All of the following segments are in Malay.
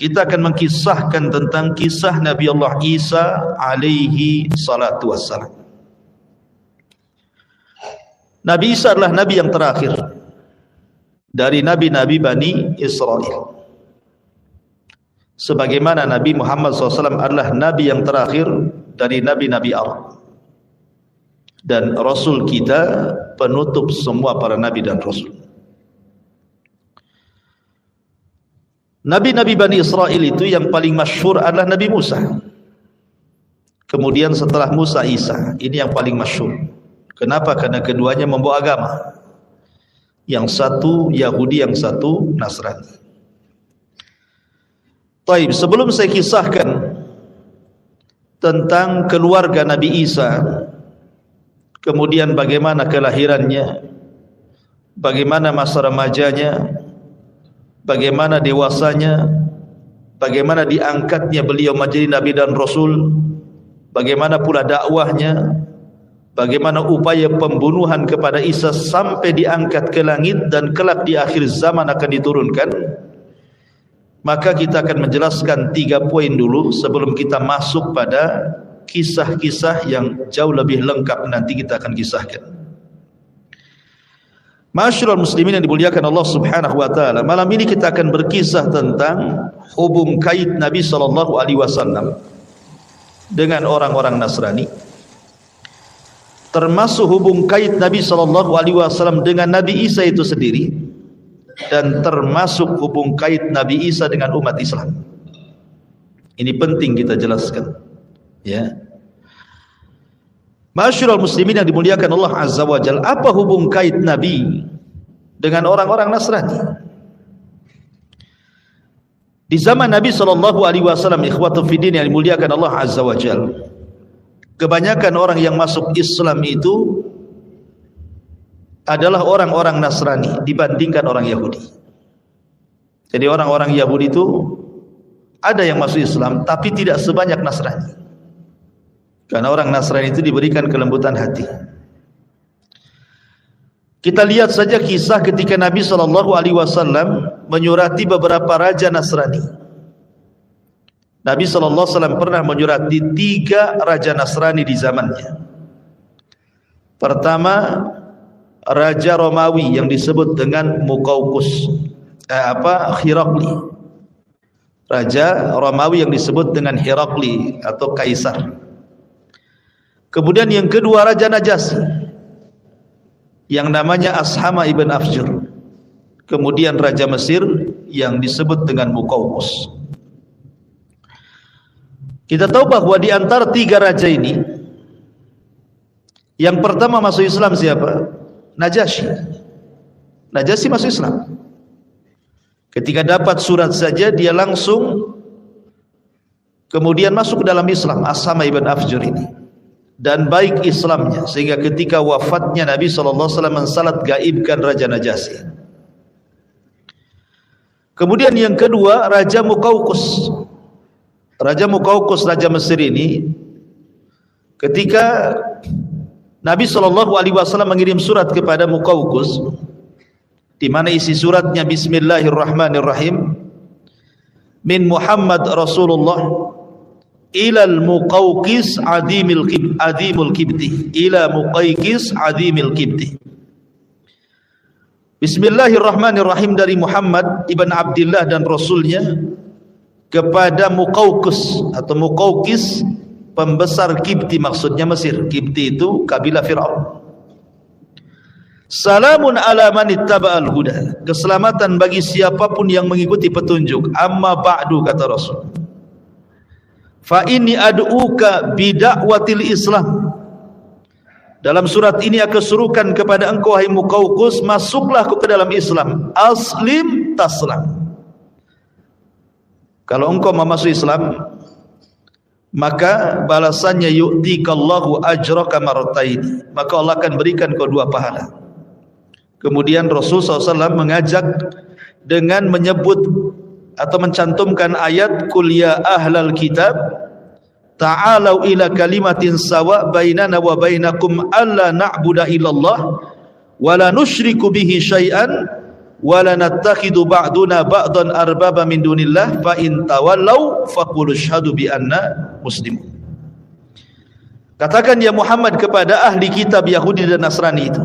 kita akan mengkisahkan tentang kisah Nabi Allah Isa alaihi salatu wassalam. Nabi Isa adalah Nabi yang terakhir dari Nabi-Nabi Bani Israel. Sebagaimana Nabi Muhammad SAW adalah Nabi yang terakhir dari Nabi-Nabi Arab. Dan Rasul kita penutup semua para Nabi dan Rasul. Nabi-Nabi Bani Israel itu yang paling masyhur adalah Nabi Musa. Kemudian setelah Musa, Isa. Ini yang paling masyhur. Kenapa? Karena keduanya membawa agama. Yang satu Yahudi, yang satu Nasrani. Baik, sebelum saya kisahkan tentang keluarga Nabi Isa, kemudian bagaimana kelahirannya, bagaimana masa remajanya, bagaimana dewasanya, bagaimana diangkatnya beliau menjadi Nabi dan Rasul, bagaimana pula dakwahnya, bagaimana upaya pembunuhan kepada Isa sampai diangkat ke langit dan kelak di akhir zaman akan diturunkan. Maka kita akan menjelaskan 3 poin dulu sebelum kita masuk pada kisah-kisah yang jauh lebih lengkap nanti kita akan kisahkan. Ma'asyiral muslimin yang dimuliakan Allah Subhanahu wa taala, malam ini kita akan berkisah tentang hubung kait Nabi sallallahu alaihi wasallam dengan orang-orang Nasrani, termasuk hubung kait Nabi sallallahu alaihi wasallam dengan Nabi Isa itu sendiri, dan termasuk hubung kait Nabi Isa dengan umat Islam. Ini penting kita jelaskan, ya. Ma'asyiral muslimin yang dimuliakan Allah Azza wa Jalla, apa hubung kait Nabi dengan orang-orang Nasrani? Di zaman Nabi sallallahu alaihi wasallam, ikhwatu fiddin yang dimuliakan Allah Azza wa Jalla, kebanyakan orang yang masuk Islam itu adalah orang-orang Nasrani dibandingkan orang Yahudi. Jadi orang-orang Yahudi itu ada yang masuk Islam tapi tidak sebanyak Nasrani. Karena orang Nasrani itu diberikan kelembutan hati. Kita lihat saja kisah ketika Nabi SAW menyurati beberapa raja Nasrani. Nabi SAW pernah menyurati 3 raja Nasrani di zamannya. Pertama, Raja Romawi yang disebut dengan Muqawqis, Herakli. Raja Romawi yang disebut dengan Herakli atau Kaisar. Kemudian yang kedua Raja Najasyi yang namanya Ashama ibn Afjur. Kemudian Raja Mesir yang disebut dengan Muqawqis. Kita tahu bahwa di antara 3 raja ini, yang pertama masuk Islam siapa? Najasyi. Najasyi masuk Islam. Ketika dapat surat saja dia langsung kemudian masuk ke dalam Islam, Ashama ibn Afjur ini. Dan baik Islamnya sehingga ketika wafatnya Nabi SAW mensalat gaibkan Raja Najasyi. Kemudian yang kedua Raja Muqawqis. Raja Muqawqis, Raja Mesir ini, ketika Nabi SAW mengirim surat kepada Muqawqis, di mana isi suratnya Bismillahirrahmanirrahim, min Muhammad Rasulullah ilal Muqawqis adimul kibti, ila Muqawqis adimil kibti. Bismillahirrahmanirrahim, dari Muhammad ibn Abdullah dan Rasulnya kepada Muqawqis atau Muqawqis, pembesar Kibti, maksudnya Mesir. Kibti itu kabilah Fir'aun. Salamun ala man ittaba'al huda, keselamatan bagi siapapun yang mengikuti petunjuk. Amma ba'du, kata Rasul, fa inni ad'uka bida'watil Islam. Dalam surat ini aku serukan kepada engkau hai Muqawqis, masuklah ke dalam Islam. Aslim taslam. Kalau engkau masuk Islam, maka balasannya yu'tikallahu ajraka marrataini, maka Allah akan berikan kau 2 pahala. Kemudian Rasul SAW mengajak dengan menyebut atau mencantumkan ayat qul ya ahlal kitab ta'alau ila kalimatin sawa bainana wa bainakum alla na'budu illallah wa la nusyriku bihi syai'an wala nattakhidu ba'duna ba'dan arbaba min dunillah fa in tawallaw faqul asyhadu bi anna muslimun. Katakan ya Muhammad kepada ahli kitab Yahudi dan Nasrani itu,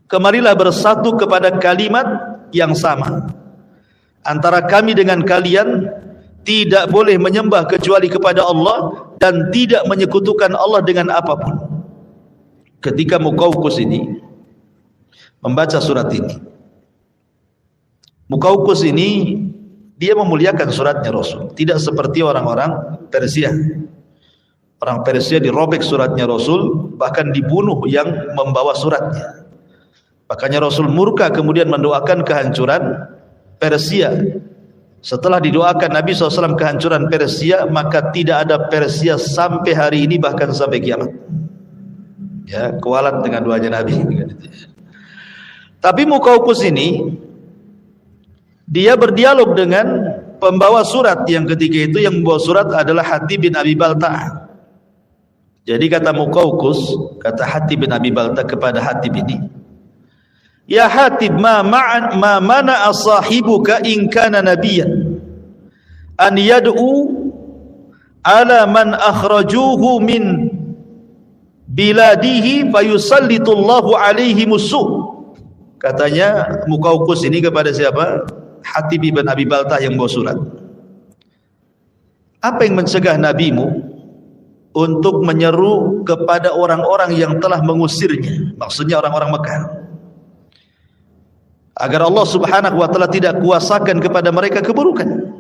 kemarilah bersatu kepada kalimat yang sama. Antara kami dengan kalian tidak boleh menyembah kecuali kepada Allah dan tidak menyekutukan Allah dengan apapun. Ketika Muqawqis ini membaca surat ini, Muqawqis ini dia memuliakan suratnya Rasul, tidak seperti orang-orang Persia. Orang Persia dirobek suratnya Rasul, bahkan dibunuh yang membawa suratnya. Makanya Rasul murka kemudian mendoakan kehancuran Persia. Setelah didoakan Nabi SAW kehancuran Persia, maka tidak ada Persia sampai hari ini, bahkan sampai kiamat. Ya, kualat dengan doanya Nabi. Tapi Muqawqis ini dia berdialog dengan pembawa surat yang ketika itu yang membawa surat adalah Hatib bin Abi Balta'ah. Jadi kata Muqawqis, kata Hatib bin Abi Balta'ah kepada Hatib ini, ya Hatib, ma mana'a sahibuka in kana nabiyyan an yad'u ala man akhrajuhu min biladihi fayusallitullahu alaihi musuh. Katanya Muqawqis ini kepada siapa? Hatib bin Abi Balta'ah yang bawa surat. Apa yang mencegah nabimu untuk menyeru kepada orang-orang yang telah mengusirnya, maksudnya orang-orang Mekah, agar Allah Subhanahu wa ta'ala tidak kuasakan kepada mereka keburukan?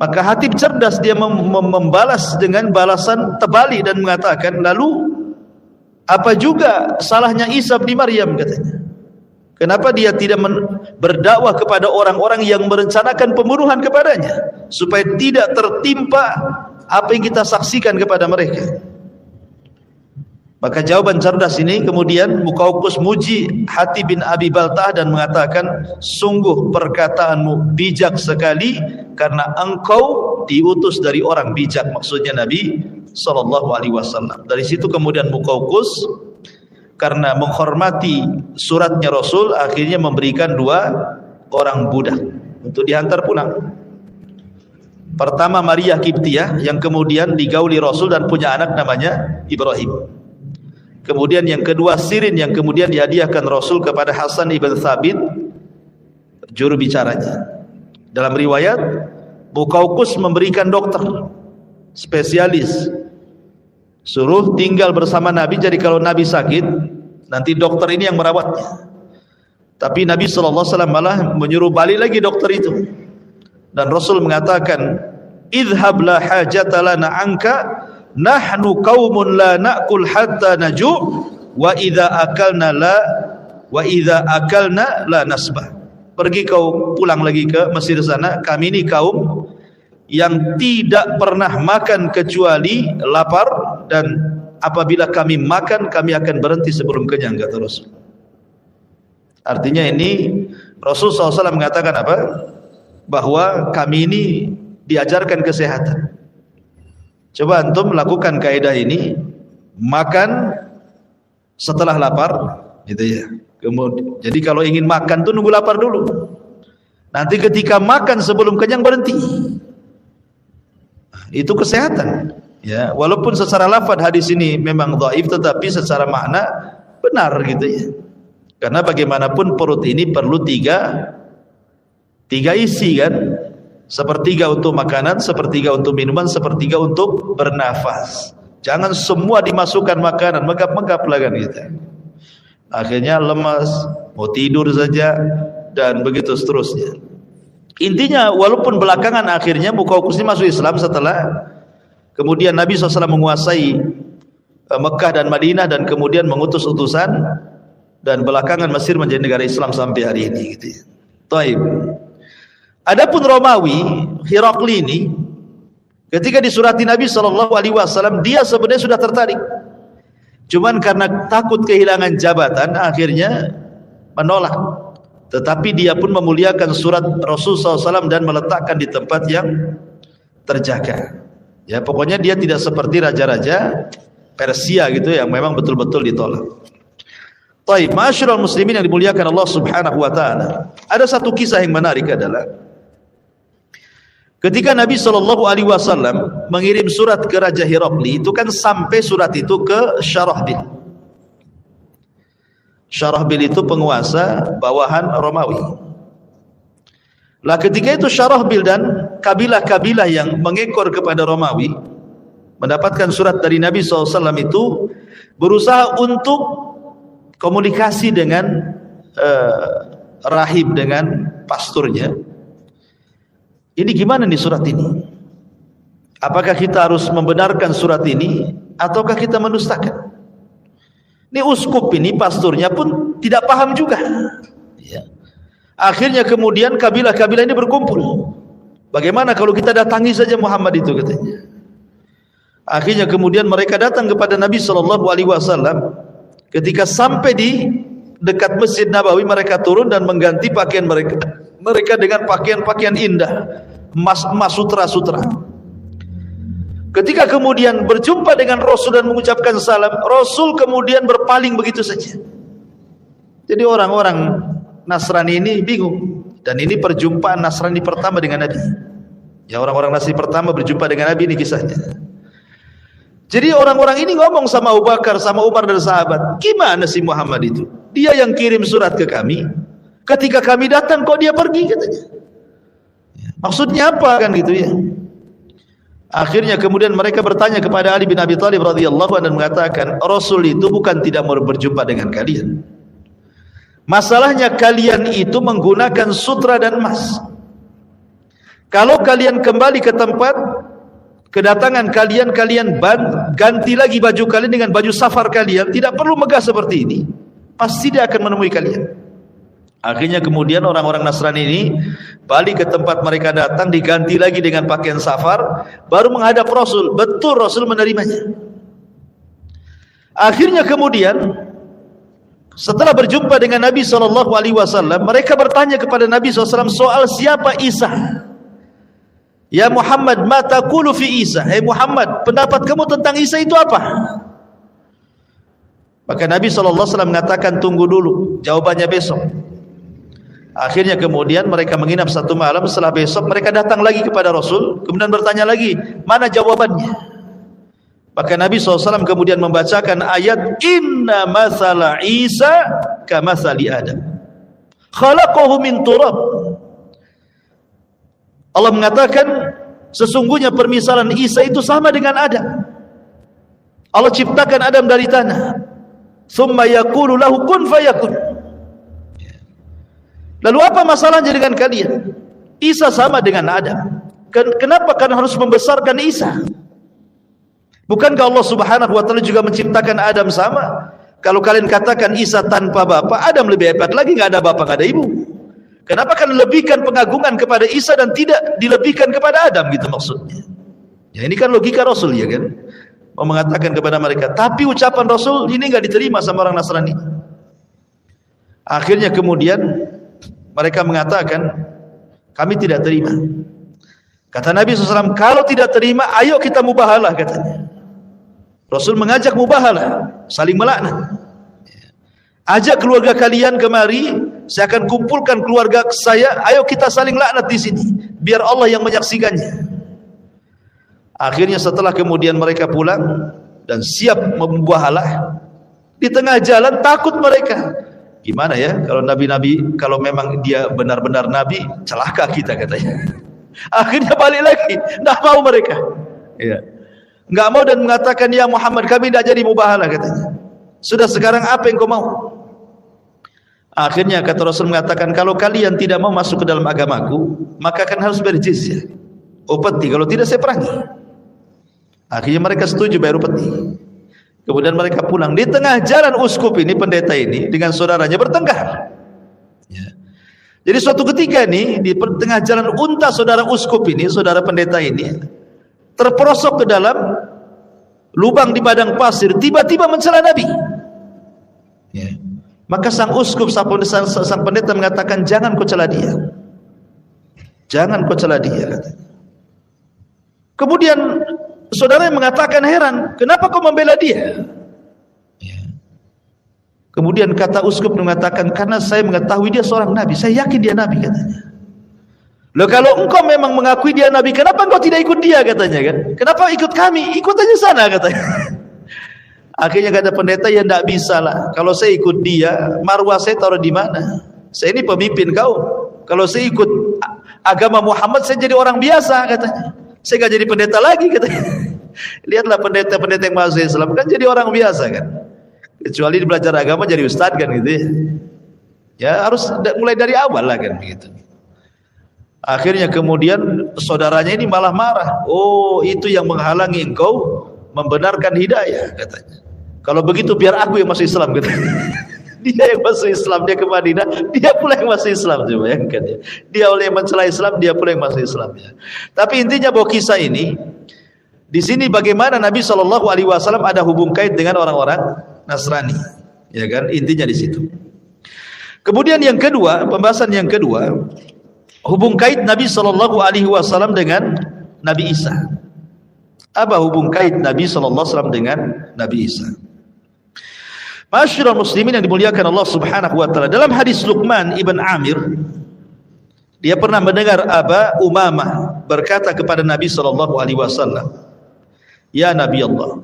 Maka Hatib cerdas, dia membalas dengan balasan terbalik dan mengatakan, lalu apa juga salahnya Isa bin Maryam, katanya. Kenapa dia tidak berdakwah kepada orang-orang yang merencanakan pembunuhan kepadanya, supaya tidak tertimpa apa yang kita saksikan kepada mereka? Maka jawaban cerdas ini kemudian Muqawqis muji Hatib bin Abi Balta'ah dan mengatakan, sungguh perkataanmu bijak sekali, karena engkau diutus dari orang bijak, maksudnya Nabi SAW. Dari situ kemudian Muqawqis karena menghormati suratnya Rasul, akhirnya memberikan 2 orang budak untuk dihantar pulang. Pertama Maria Qibtiyah, yang kemudian digauli Rasul dan punya anak namanya Ibrahim. Kemudian yang kedua Sirin, yang kemudian dihadiahkan Rasul kepada Hasan ibn Thabit, juru bicaranya. Dalam riwayat, Muqawqis memberikan dokter spesialis, suruh tinggal bersama Nabi. Jadi kalau Nabi sakit, nanti dokter ini yang merawatnya. Tapi Nabi SAW malah menyuruh balik lagi dokter itu. Dan Rasul mengatakan, idhab la hajata lana anka, nahnu qaumun la na'kul hatta naju' wa idza akalna la nasbah. Pergi kau pulang lagi ke Mesir sana, kami ini kaum yang tidak pernah makan kecuali lapar, dan apabila kami makan kami akan berhenti sebelum kenyang, kata Rasul. Artinya ini Rasul SAW mengatakan apa? Bahwa kami ini diajarkan kesehatan. Coba antum lakukan kaidah ini, makan setelah lapar, gitu ya. Kemudian, jadi kalau ingin makan tuh nunggu lapar dulu. Nanti ketika makan sebelum kenyang berhenti. Itu kesehatan. Ya, walaupun secara lafaz hadis ini memang dhaif, tetapi secara makna benar, gitu ya. Karena bagaimanapun perut ini perlu tiga isi kan, sepertiga untuk makanan, sepertiga untuk minuman, sepertiga untuk bernafas. Jangan semua dimasukkan makanan, megap-megap lah kan gitu. Akhirnya lemas, mau tidur saja, dan begitu seterusnya. Intinya walaupun belakangan akhirnya Muqawqis ini masuk Islam setelah kemudian Nabi SAW menguasai Mekah dan Madinah, dan kemudian mengutus utusan, dan belakangan Mesir menjadi negara Islam sampai hari ini, gitu ya. Taib. Adapun Romawi, Herakli ini, ketika disurati Nabi SAW, dia sebenarnya sudah tertarik. Cuman karena takut kehilangan jabatan, akhirnya menolak. Tetapi dia pun memuliakan surat Rasul SAW dan meletakkan di tempat yang terjaga. Ya, pokoknya dia tidak seperti raja-raja Persia gitu yang memang betul-betul ditolak. Taib, ma'asyiral muslimin yang dimuliakan Allah Subhanahu wa taala. Ada satu kisah yang menarik adalah ketika Nabi sallallahu alaihi wasallam mengirim surat ke Raja Herakli, itu kan sampai surat itu ke Syarahbil. Syarahbil itu penguasa bawahan Romawi. Lah ketika itu Syarahbil dan kabilah-kabilah yang mengekor kepada Romawi mendapatkan surat dari Nabi SAW itu berusaha untuk komunikasi dengan rahib, dengan pasturnya. Ini gimana nih surat ini? Apakah kita harus membenarkan surat ini ataukah kita mendustakan? Ini uskup ini, pasturnya pun tidak paham juga. Ya. Akhirnya kemudian kabilah-kabilah ini berkumpul. Bagaimana kalau kita datangi saja Muhammad itu, katanya. Akhirnya kemudian mereka datang kepada Nabi SAW. Ketika sampai di dekat Masjid Nabawi, mereka turun dan mengganti pakaian mereka dengan pakaian-pakaian indah, emas sutra-sutra. Ketika kemudian berjumpa dengan Rasul dan mengucapkan salam, Rasul kemudian berpaling begitu saja. Jadi orang-orang Nasrani ini bingung. Dan ini perjumpaan Nasrani pertama dengan Nabi. Ya, orang-orang Nasrani pertama berjumpa dengan Nabi, ini kisahnya. Jadi orang-orang ini ngomong sama Abu Bakar, sama Umar dan sahabat, gimana sih Muhammad itu? Dia yang kirim surat ke kami, ketika kami datang kok dia pergi, katanya. Maksudnya apa kan gitu ya? Akhirnya kemudian mereka bertanya kepada Ali bin Abi Thalib radhiyallahu anhu dan mengatakan, Rasul itu bukan tidak mau berjumpa dengan kalian. Masalahnya kalian itu menggunakan sutra dan emas. Kalau kalian kembali ke tempat kedatangan kalian ganti lagi baju kalian dengan baju safar kalian, tidak perlu megah seperti ini, pasti dia akan menemui kalian. Akhirnya kemudian orang-orang Nasrani ini balik ke tempat mereka datang, diganti lagi dengan pakaian safar, baru menghadap Rasul. Betul, Rasul menerimanya. Akhirnya kemudian setelah berjumpa dengan Nabi SAW, mereka bertanya kepada Nabi SAW soal siapa Isa. Ya Muhammad, ma taqulu fi Isa? Hai Muhammad, pendapat kamu tentang Isa itu apa? Maka Nabi SAW mengatakan, tunggu dulu, jawabannya besok. Akhirnya kemudian mereka menginap satu malam. Setelah besok mereka datang lagi kepada Rasul, kemudian bertanya lagi, mana jawabannya? Maka Nabi SAW kemudian membacakan ayat, Inna mathala Isa kamathali Adam, khalaqahu min turab. Allah mengatakan sesungguhnya permisalan Isa itu sama dengan Adam. Allah ciptakan Adam dari tanah. Tsumma yaqulu lahu kun fayakun. Lalu apa masalahnya dengan kalian? Isa sama dengan Adam. Kenapa kalian harus membesarkan Isa? Bukankah Allah Subhanahu wa taala juga menciptakan Adam sama? Kalau kalian katakan Isa tanpa bapak, Adam lebih hebat lagi, enggak ada bapak, enggak ada ibu. Kenapa kan lebihkan pengagungan kepada Isa dan tidak dilebihkan kepada Adam, gitu maksudnya. Ya ini kan logika Rasul, ya kan? Mau mengatakan kepada mereka, tapi ucapan Rasul ini enggak diterima sama orang Nasrani. Akhirnya kemudian mereka mengatakan, kami tidak terima. Kata Nabi SAW, kalau tidak terima, ayo kita mubahalah, katanya. Rasul mengajak mubahalah, saling melaknat. Ajak keluarga kalian kemari, saya akan kumpulkan keluarga saya, ayo kita saling laknat di sini, biar Allah yang menyaksikannya. Akhirnya setelah kemudian mereka pulang dan siap membahalah, di tengah jalan takut mereka. Gimana ya kalau nabi-nabi, kalau memang dia benar-benar nabi, celaka kita, katanya. Akhirnya balik lagi, tidak mau mereka. Ya. Enggak mau dan mengatakan, ya Muhammad, kami tidak jadi mubahalah, katanya. Sudah, sekarang apa yang kau mau? Akhirnya kata Rasul mengatakan, kalau kalian tidak mau masuk ke dalam agamaku, maka akan harus bayar jizyah, upeti, kalau tidak saya perangi. Akhirnya mereka setuju bayar upeti. Kemudian mereka pulang. Di tengah jalan uskup ini, pendeta ini dengan saudaranya bertengkar. Ya. Jadi suatu ketika nih, di tengah jalan unta saudara uskup ini, saudara pendeta ini terperosok ke dalam lubang di padang pasir, tiba-tiba mencela Nabi. Ya. Maka sang uskup, sang pendeta mengatakan, jangan kau cela dia, jangan kau cela dia, katanya. Kemudian saudara yang mengatakan, heran, kenapa kau membela dia? Ya. Kemudian kata uskup mengatakan, karena saya mengetahui dia seorang nabi, saya yakin dia nabi, katanya. Loh, kalau engkau memang mengakui dia nabi, kenapa engkau tidak ikut dia, katanya kan? Kenapa ikut kami? Ikut aja sana, katanya. Akhirnya kata pendeta, ya tidak bisa lah. Kalau saya ikut dia, marwah saya taruh di mana? Saya ini pemimpin kaum. Kalau saya ikut agama Muhammad, saya jadi orang biasa, katanya. Saya nggak jadi pendeta lagi, katanya. Lihatlah pendeta-pendeta yang masuk Islam kan jadi orang biasa kan. Kecuali belajar agama jadi ustadz kan gitu ya. Ya harus mulai dari awal lah kan begitu. Akhirnya kemudian saudaranya ini malah marah. Oh, itu yang menghalangi engkau membenarkan hidayah, katanya. Kalau begitu biar aku yang masuk Islam, katanya. Dia yang masuk Islam, dia ke Madinah, dia pula yang masuk Islam, coba bayangkan ya. Dia oleh yang mencela Islam, dia pula yang masuk Islam ya. Tapi intinya bahwa kisah ini di sini bagaimana Nabi SAW ada hubung kait dengan orang-orang Nasrani, ya kan? Intinya di situ. Kemudian yang kedua, pembahasan yang kedua, hubung kait Nabi SAW dengan Nabi Isa. Apa hubung kait Nabi SAW dengan Nabi Isa? Masyarul muslimin yang dimuliakan Allah Subhanahu wa taala, dalam hadis Luqman ibn Amir, dia pernah mendengar Aba Umamah berkata kepada Nabi SAW, "Ya Nabi Allah,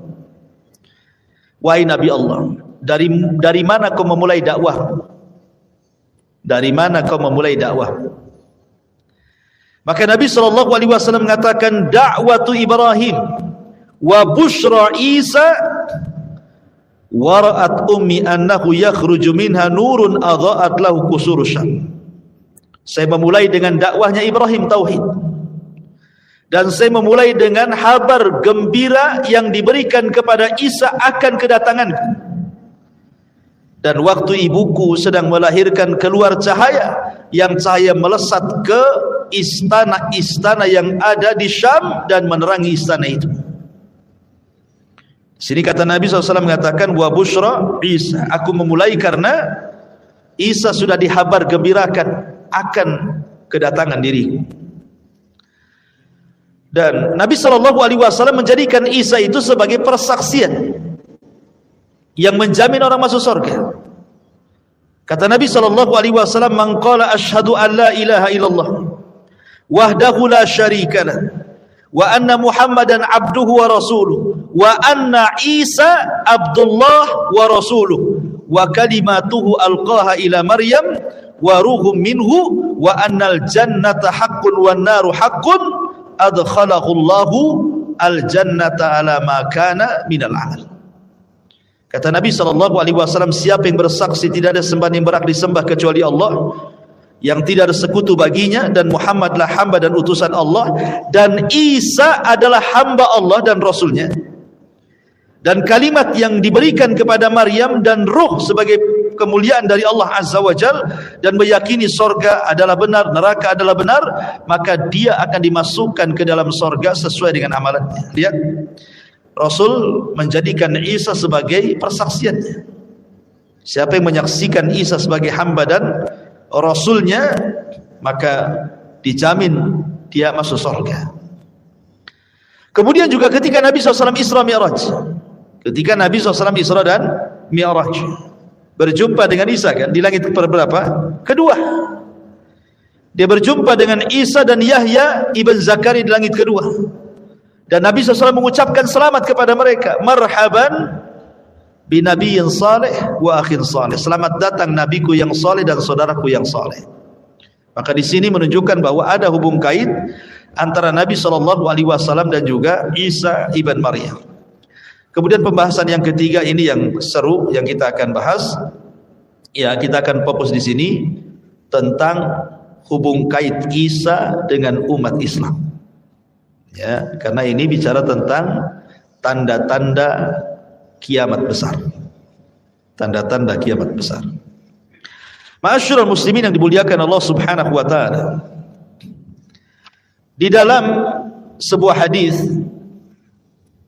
wahai Nabi Allah, dari mana kau memulai dakwah? Dari mana kau memulai dakwah?" Maka Nabi SAW mengatakan, "Da'watu Ibrahim wa busyra Isa wa ra'at ummi annahu yakhruju minha nurun adha'at lahu qusur Syam." Saya memulai dengan dakwahnya Ibrahim tauhid, dan saya memulai dengan kabar gembira yang diberikan kepada Isa akan kedatanganku. Dan waktu ibuku sedang melahirkan keluar cahaya, yang cahaya melesat ke istana-istana yang ada di Syam dan menerangi istana itu. Sini kata Nabi SAW mengatakan, wa busyra Isa, aku memulai karena Isa sudah dihabar gembirakan akan kedatangan diriku. Dan Nabi SAW menjadikan Isa itu sebagai persaksian yang menjamin orang masuk surga. Kata Nabi SAW, "Man qala asyhadu an la ilaha illallah wahdahu la syarika lah wa anna Muhammadan abduhu wa rasuluh wa anna Isa abdullah wa rasuluh wa kalimatuhu alqaha ila Maryam wa ruhum minhu wa annal jannata haqqun wan naru haqqun adkhalahu Allahu al jannata ala ma kana minal amal." Kata Nabi SAW, siapa yang bersaksi tidak ada sembahan yang berhak disembah kecuali Allah, yang tidak ada sekutu baginya, dan Muhammadlah hamba dan utusan Allah, dan Isa adalah hamba Allah dan Rasulnya, dan kalimat yang diberikan kepada Maryam dan ruh sebagai kemuliaan dari Allah Azza wa Jal, dan meyakini sorga adalah benar, neraka adalah benar, maka dia akan dimasukkan ke dalam sorga sesuai dengan amalannya. Lihat, Rasul menjadikan Isa sebagai persaksiannya. Siapa yang menyaksikan Isa sebagai hamba dan Rasulnya, maka dijamin dia masuk surga. Kemudian juga ketika Nabi SAW Isra Mi'raj, ketika Nabi SAW Isra dan Mi'raj, berjumpa dengan Isa kan di langit berberapa? Kedua. Dia berjumpa dengan Isa dan Yahya ibn Zakaria di langit kedua. Dan Nabi SAW mengucapkan selamat kepada mereka, marhaban bi nabiyyin salih wa akhin salih. Selamat datang nabiku yang saleh dan saudaraku yang saleh. Maka di sini menunjukkan bahwa ada hubung kait antara Nabi SAW dan juga Isa ibn Maryam. Kemudian pembahasan yang ketiga ini yang seru yang kita akan bahas. Ya, kita akan fokus di sini tentang hubung kait Isa dengan umat Islam. Ya, karena ini bicara tentang tanda-tanda kiamat besar. Tanda-tanda kiamat besar. Ma'asyiral muslimin yang dimuliakan Allah Subhanahu wa taala. Di dalam sebuah hadis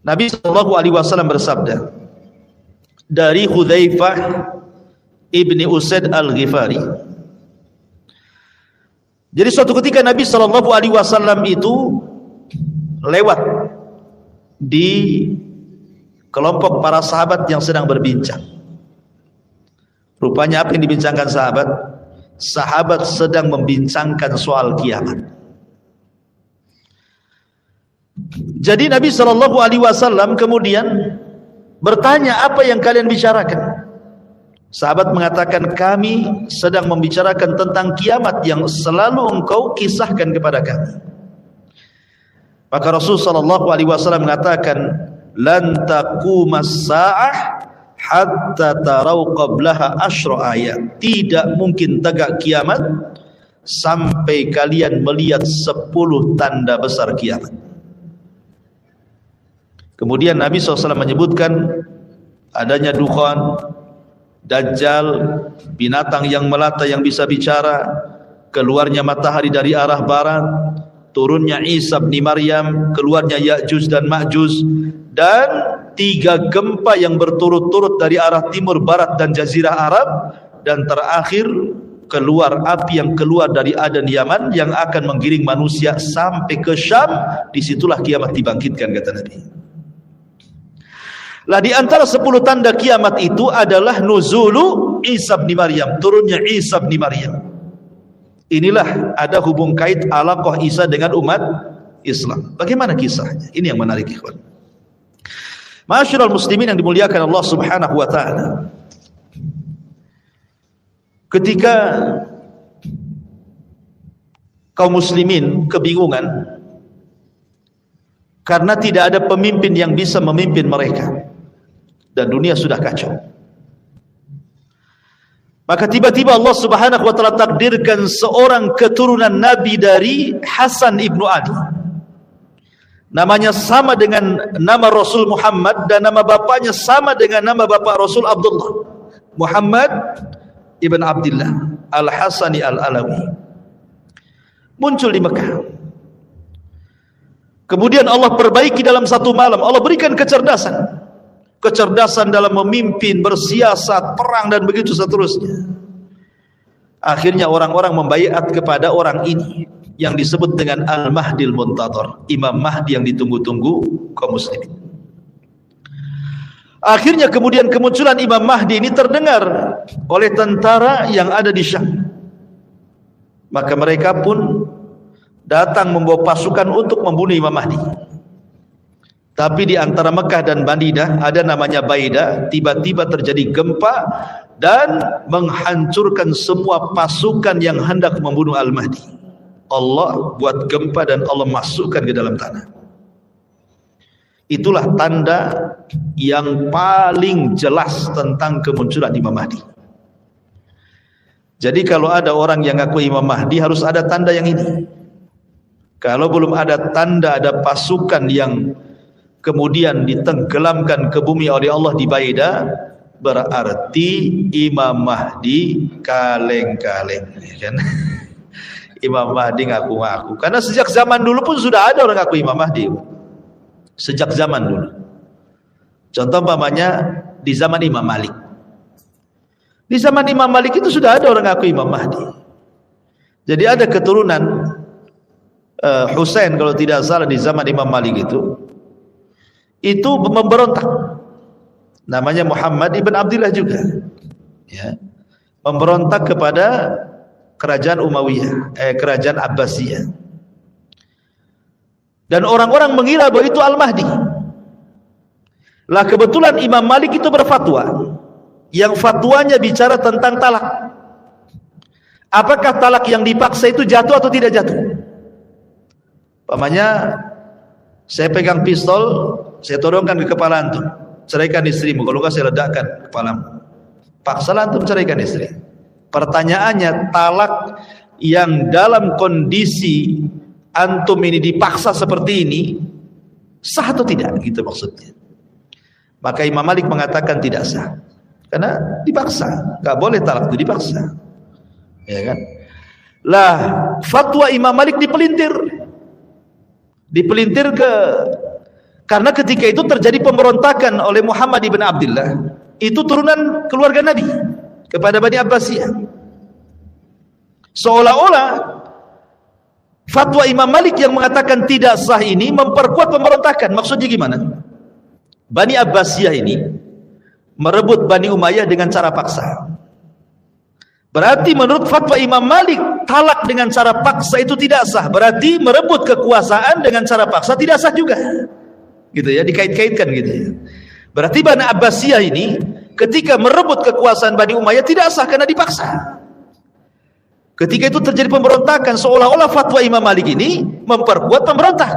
Nabi SAW bersabda dari Hudzaifah ibni Usaid al-Ghifari. Jadi suatu ketika Nabi SAW itu lewat di kelompok para sahabat yang sedang berbincang. Rupanya apa yang dibincangkan sahabat? Sahabat sedang membincangkan soal kiamat. Jadi Nabi SAW kemudian bertanya, apa yang kalian bicarakan? Sahabat mengatakan, kami sedang membicarakan tentang kiamat yang selalu engkau kisahkan kepada kami. Maka Rasulullah SAW mengatakan, lan taqumas sa'ah hatta tarau qablaha asyra ayat. Tidak mungkin tegak kiamat sampai kalian melihat 10 tanda besar kiamat. Kemudian Nabi SAW menyebutkan adanya dukhan, dajjal, binatang yang melata yang bisa bicara, keluarnya matahari dari arah barat, turunnya Isa bin Maryam, keluarnya Ya'juj dan Ma'juj, dan 3 gempa yang berturut-turut dari arah timur, barat dan jazirah Arab, dan terakhir keluar api yang keluar dari Aden Yaman yang akan menggiring manusia sampai ke Syam. Disitulah kiamat dibangkitkan, kata Nabi. Lah di antara 10 tanda kiamat itu adalah nuzulu Isa bin Maryam, turunnya Isa bin Maryam. Inilah ada hubung kait alaqah Isa dengan umat Islam. Bagaimana kisahnya? Ini yang menarik, ikhwan. Ma'asyiral muslimin yang dimuliakan Allah Subhanahu wa taala. Ketika kaum muslimin kebingungan karena tidak ada pemimpin yang bisa memimpin mereka dan dunia sudah kacau, maka tiba-tiba Allah Subhanahu wa taala takdirkan seorang keturunan Nabi dari Hasan ibnu Ali. Namanya sama dengan nama Rasul Muhammad dan nama bapaknya sama dengan nama bapak Rasul Abdullah, Muhammad ibn Abdullah Al-Hasani Al-Alawi. Muncul di Mekah. Kemudian Allah perbaiki dalam satu malam. Allah berikan kecerdasan. Kecerdasan dalam memimpin, bersiasat, perang dan begitu seterusnya. Akhirnya orang-orang membaiat kepada orang ini yang disebut dengan Al-Mahdil Muntadhar, Imam Mahdi yang ditunggu-tunggu kaum muslimin. Akhirnya kemudian kemunculan Imam Mahdi ini terdengar oleh tentara yang ada di Syam. Maka mereka pun datang membawa pasukan untuk membunuh Imam Mahdi. Tapi di antara Mekah dan Madinah ada namanya Baida, tiba-tiba terjadi gempa dan menghancurkan semua pasukan yang hendak membunuh Al-Mahdi. Allah buat gempa dan Allah masukkan ke dalam tanah. Itulah tanda yang paling jelas tentang kemunculan Imam Mahdi. Jadi kalau ada orang yang ngaku Imam Mahdi, harus ada tanda yang ini. Kalau belum ada tanda, ada pasukan yang kemudian ditenggelamkan ke bumi oleh Allah di Baida, berarti Imam Mahdi kaleng-kaleng, kan? Imam Mahdi ngaku-ngaku. Karena sejak zaman dulu pun sudah ada orang ngaku Imam Mahdi. Sejak zaman dulu. Contoh umpamanya di zaman Imam Malik. Di zaman Imam Malik itu sudah ada orang ngaku Imam Mahdi. Jadi ada keturunan Husain kalau tidak salah di zaman Imam Malik itu memberontak. Namanya Muhammad ibn Abdullah juga, ya, memberontak kepada kerajaan Umayyah, kerajaan Abbasiyah. Dan orang-orang mengira bahwa itu Al-Mahdi. Lah kebetulan Imam Malik itu berfatwa, yang fatwanya bicara tentang talak. Apakah talak yang dipaksa itu jatuh atau tidak jatuh? Pamannya, saya pegang pistol, saya todongkan ke kepala antum, ceraikan istrimu, kalau enggak saya ledakkan kepalamu. Paksalah antum ceraikan istri. Pertanyaannya, talak yang dalam kondisi antum ini dipaksa seperti ini sah atau tidak, gitu maksudnya. Maka Imam Malik mengatakan tidak sah, karena dipaksa, enggak boleh talak itu dipaksa, ya kan? Lah fatwa Imam Malik dipelintir karena ketika itu terjadi pemberontakan oleh Muhammad ibn Abdullah, itu turunan keluarga Nabi, kepada Bani Abbasiyah. Seolah-olah fatwa Imam Malik yang mengatakan tidak sah ini memperkuat pemberontakan. Maksudnya gimana? Bani Abbasiyah ini merebut Bani Umayyah dengan cara paksa. Berarti menurut fatwa Imam Malik, talak dengan cara paksa itu tidak sah. Berarti merebut kekuasaan dengan cara paksa tidak sah juga. Gitu ya, dikait-kaitkan gitu ya. Berarti Bani Abbasiyah ini ketika merebut kekuasaan Bani Umayyah tidak sah karena dipaksa. Ketika itu terjadi pemberontakan, seolah-olah fatwa Imam Malik ini memperkuat pemberontak.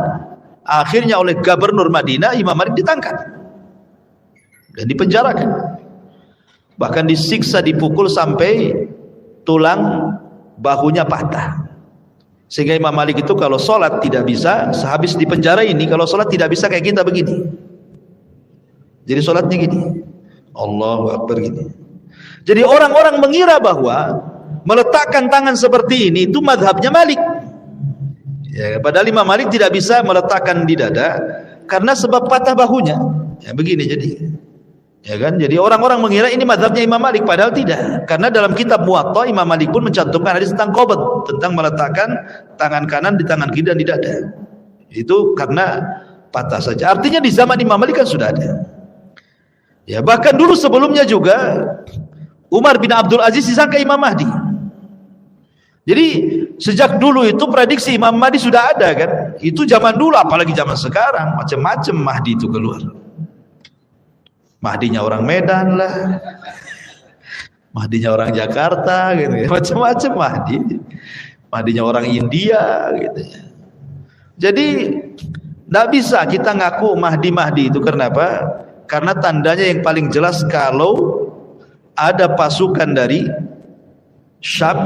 Akhirnya oleh Gubernur Madinah, Imam Malik ditangkap dan dipenjarakan. Bahkan disiksa, dipukul sampai tulang bahunya patah. Sehingga Imam Malik itu kalau sholat tidak bisa, sehabis di penjara ini kalau sholat tidak bisa kayak kita begini. Jadi sholatnya gini, Allahu Akbar gini. Jadi orang-orang mengira bahwa meletakkan tangan seperti ini itu madhabnya Malik. Ya, padahal Imam Malik tidak bisa meletakkan di dada karena sebab patah bahunya. Ya begini jadi. Ya kan? Jadi orang-orang mengira ini mazhabnya Imam Malik, padahal tidak. Karena dalam kitab Muwatta Imam Malik pun mencantumkan hadis tentang qabd, tentang meletakkan tangan kanan di tangan kiri dan di dada. Itu karena patah saja. Artinya di zaman Imam Malik kan sudah ada. Ya, bahkan dulu sebelumnya juga Umar bin Abdul Aziz disangka Imam Mahdi. Jadi sejak dulu itu prediksi Imam Mahdi sudah ada kan. Itu zaman dulu, apalagi zaman sekarang macam-macam Mahdi itu keluar. Mahdinya orang Medan lah, Mahdinya orang Jakarta gitu ya. Macam-macam Mahdinya orang India gitu ya. Jadi tidak bisa kita ngaku Mahdi itu. Kenapa? Karena tandanya yang paling jelas kalau ada pasukan dari Syam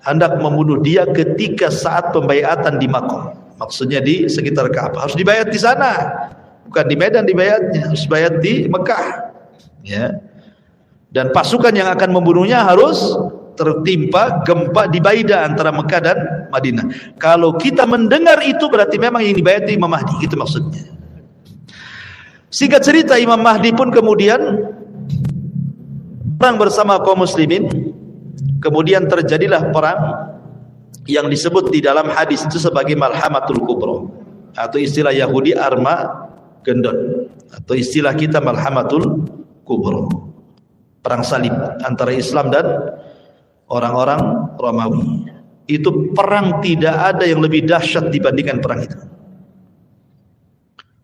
hendak membunuh dia ketika saat pembaiatan di Makkah. Maksudnya di sekitar Ka'bah. Harus dibayat di sana. Bukan di Medan dibayatnya, harus bayat di Mekah. Ya. Dan pasukan yang akan membunuhnya harus tertimpa gempa di Baida antara Mekah dan Madinah. Kalau kita mendengar itu berarti memang yang dibayati Imam Mahdi, itu maksudnya. Singkat cerita, Imam Mahdi pun kemudian perang bersama kaum muslimin. Kemudian terjadilah perang yang disebut di dalam hadis itu sebagai Malhamatul Kubra, atau istilah Yahudi Armageddon, atau istilah kita Malhamatul Kubra, perang salib antara Islam dan orang-orang Romawi. Itu perang tidak ada yang lebih dahsyat dibandingkan perang itu.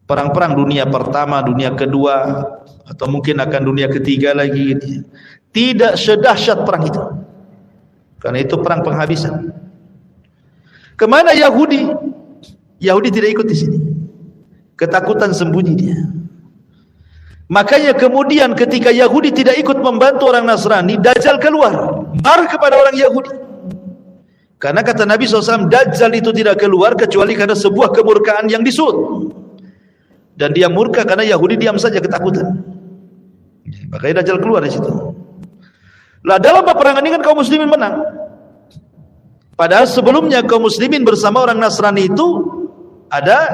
Perang-perang dunia pertama, dunia kedua, atau mungkin akan dunia ketiga lagi, tidak sedahsyat perang itu. Karena itu perang penghabisan. Kemana Yahudi? Yahudi tidak ikut di sini. Ketakutan sembunyi dia. Makanya kemudian ketika Yahudi tidak ikut membantu orang Nasrani, Dajjal keluar, marah kepada orang Yahudi. Karena kata Nabi SAW, Dajjal itu tidak keluar kecuali karena sebuah kemurkaan yang disulut. Dan dia murka karena Yahudi diam saja ketakutan. Makanya Dajjal keluar dari situ. Lah dalam peperangan ini kan kaum muslimin menang. Padahal sebelumnya kaum muslimin bersama orang Nasrani itu ada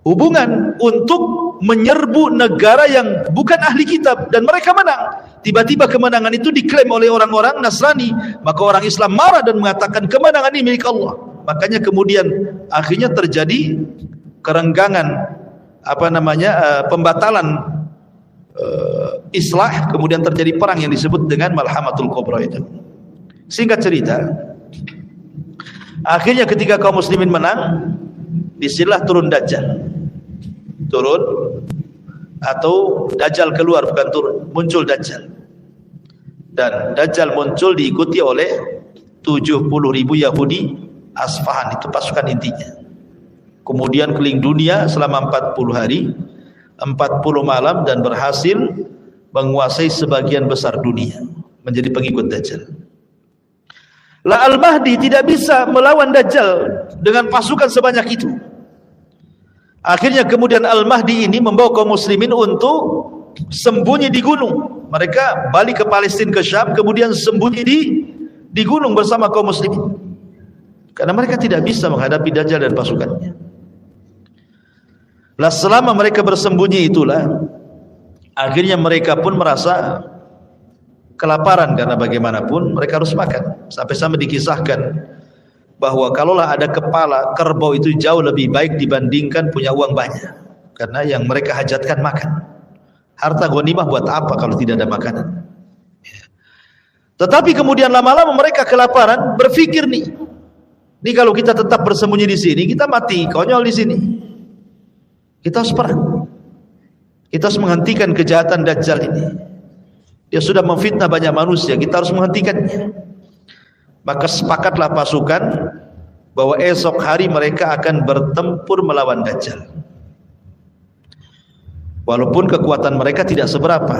hubungan untuk menyerbu negara yang bukan ahli kitab, dan mereka menang. Tiba-tiba kemenangan itu diklaim oleh orang-orang Nasrani, maka orang Islam marah dan mengatakan kemenangan ini milik Allah. Makanya kemudian akhirnya terjadi kerenggangan, pembatalan islah, kemudian terjadi perang yang disebut dengan Malhamatul Kubra itu. Singkat cerita, akhirnya ketika kaum muslimin menang, disinilah turun Dajjal. Turun, atau Dajjal keluar, bukan turun, muncul Dajjal. Dan Dajjal muncul diikuti oleh 70.000 Yahudi Asfahan, itu pasukan intinya. Kemudian keliling dunia selama 40 hari 40 malam dan berhasil menguasai sebagian besar dunia, menjadi pengikut Dajjal. Lah Al-Mahdi tidak bisa melawan Dajjal dengan pasukan sebanyak itu. Akhirnya kemudian Al-Mahdi ini membawa kaum muslimin untuk sembunyi di gunung. Mereka balik ke Palestina, ke Syam, kemudian sembunyi di gunung bersama kaum muslimin. Karena mereka tidak bisa menghadapi Dajjal dan pasukannya. Lah selama mereka bersembunyi itulah, akhirnya mereka pun merasa kelaparan, karena bagaimanapun mereka harus makan. Sampai-sampai dikisahkan bahwa kalaulah ada kepala kerbau itu jauh lebih baik dibandingkan punya uang banyak, karena yang mereka hajatkan makan. Harta ghanimah buat apa kalau tidak ada makanan? Tetapi kemudian lama-lama mereka kelaparan, berpikir nih, kalau kita tetap bersembunyi di sini, kita mati konyol di sini. Kita harus perang. Kita harus menghentikan kejahatan Dajjal ini. Dia sudah memfitnah banyak manusia, kita harus menghentikannya. Maka sepakatlah pasukan bahwa esok hari mereka akan bertempur melawan Dajjal. Walaupun kekuatan mereka tidak seberapa,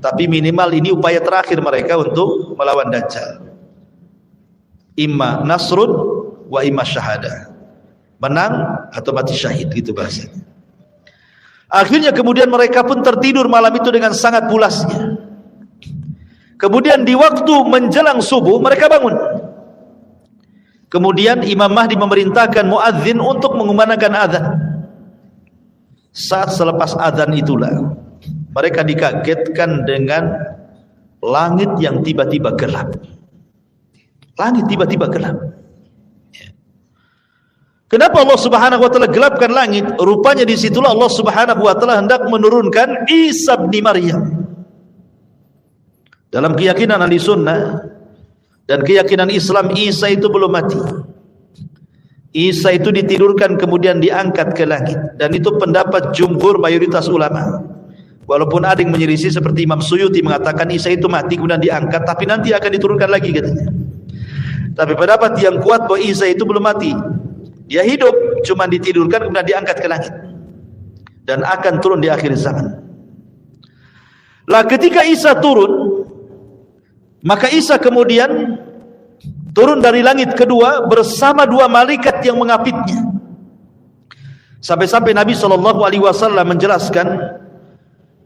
tapi minimal ini upaya terakhir mereka untuk melawan Dajjal. Imma nasrun wa imma syahada. Menang atau mati syahid, gitu bahasanya. Akhirnya kemudian mereka pun tertidur malam itu dengan sangat pulasnya. Kemudian di waktu menjelang subuh mereka bangun. Kemudian Imam Mahdi memerintahkan muadzin untuk mengumandangkan azan. Saat selepas azan itulah mereka dikagetkan dengan langit yang tiba-tiba gelap. Langit tiba-tiba gelap. Kenapa Allah Subhanahu wa taala gelapkan langit? Rupanya disitulah Allah Subhanahu wa taala hendak menurunkan Isa bin Maryam. Dalam keyakinan ahli sunnah dan keyakinan Islam, Isa itu belum mati. Isa itu ditidurkan kemudian diangkat ke langit, dan itu pendapat jumhur mayoritas ulama. Walaupun ada yang menyelisih seperti Imam Suyuti mengatakan Isa itu mati kemudian diangkat, tapi nanti akan diturunkan lagi katanya. Tapi pendapat yang kuat bahwa Isa itu belum mati. Dia hidup, cuma ditidurkan kemudian diangkat ke langit dan akan turun di akhir zaman. Lah ketika Isa turun, maka Isa kemudian turun dari langit kedua bersama dua malaikat yang mengapitnya. Sampai-sampai Nabi SAW menjelaskan,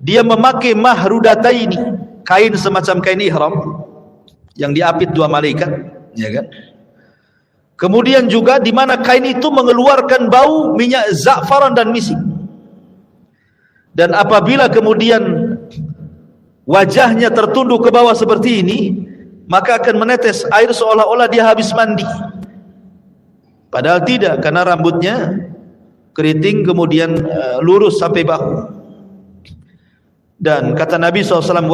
dia memakai mahrudataini, kain semacam kain ihram yang diapit dua malaikat, ya kan? Kemudian juga di mana kain itu mengeluarkan bau minyak za'faran dan misik. Dan apabila kemudian wajahnya tertunduk ke bawah seperti ini, maka akan menetes air seolah-olah dia habis mandi. Padahal tidak, karena rambutnya keriting kemudian lurus sampai bahu. Dan kata Nabi SAW,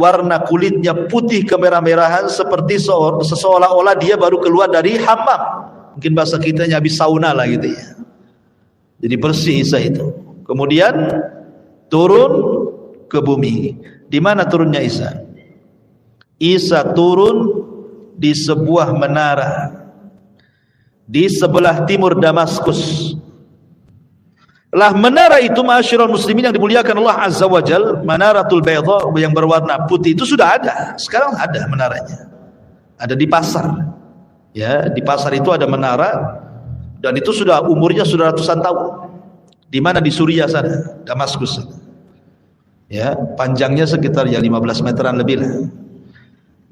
warna kulitnya putih kemerah-merahan seperti seolah-olah dia baru keluar dari hammam. Mungkin bahasa kitanya habis sauna lah gitu ya. Jadi bersih Isa itu. Kemudian turun ke bumi. Di mana turunnya Isa? Isa turun di sebuah menara di sebelah timur Damaskus. Lah menara itu, ma'asyiral muslimin yang dimuliakan Allah Azza wa Jal, Manaratul Bayda yang berwarna putih itu sudah ada. Sekarang ada menaranya. Ada di pasar. Ya, di pasar itu ada menara, dan itu sudah umurnya sudah ratusan tahun. Di mana? Di Suriah sana, Damaskus. Ya, panjangnya sekitar ya 15 meteran lebih lah.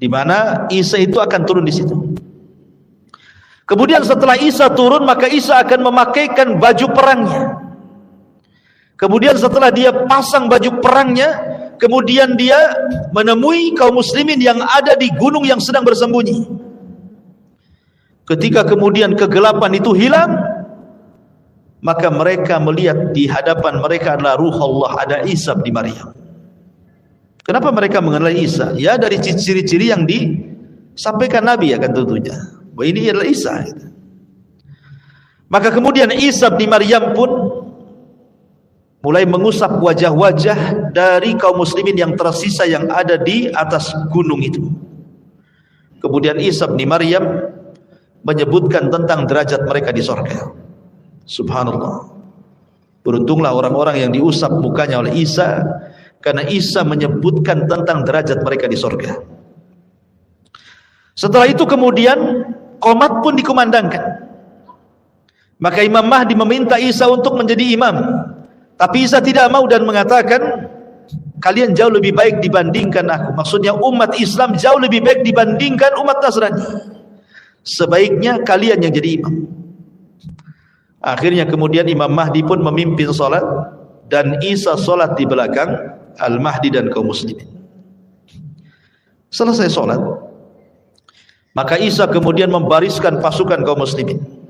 Di mana Isa itu akan turun di situ. Kemudian setelah Isa turun, maka Isa akan memakaikan baju perangnya. Kemudian setelah dia pasang baju perangnya, kemudian dia menemui kaum muslimin yang ada di gunung yang sedang bersembunyi. Ketika kemudian kegelapan itu hilang, maka mereka melihat di hadapan mereka adalah ruh Allah, ada Isa bin Maryam. Kenapa mereka mengenal Isa? Ya dari ciri-ciri yang disampaikan Nabi akan tentunya, bahwa ini adalah Isa. Maka kemudian Isa bin Maryam pun mulai mengusap wajah-wajah dari kaum muslimin yang tersisa yang ada di atas gunung itu. Kemudian Isa bin Maryam menyebutkan tentang derajat mereka di surga. Subhanallah. Beruntunglah orang-orang yang diusap mukanya oleh Isa, karena Isa menyebutkan tentang derajat mereka di surga. Setelah itu kemudian qomat pun dikumandangkan. Maka Imam Mahdi meminta Isa untuk menjadi imam. Tapi Isa tidak mau dan mengatakan, kalian jauh lebih baik dibandingkan aku. Maksudnya umat Islam jauh lebih baik dibandingkan umat Nasrani. Sebaiknya kalian yang jadi imam. Akhirnya kemudian Imam Mahdi pun memimpin solat, dan Isa solat di belakang Al-Mahdi dan kaum muslimin. Selesai solat, maka Isa kemudian membariskan pasukan kaum muslimin.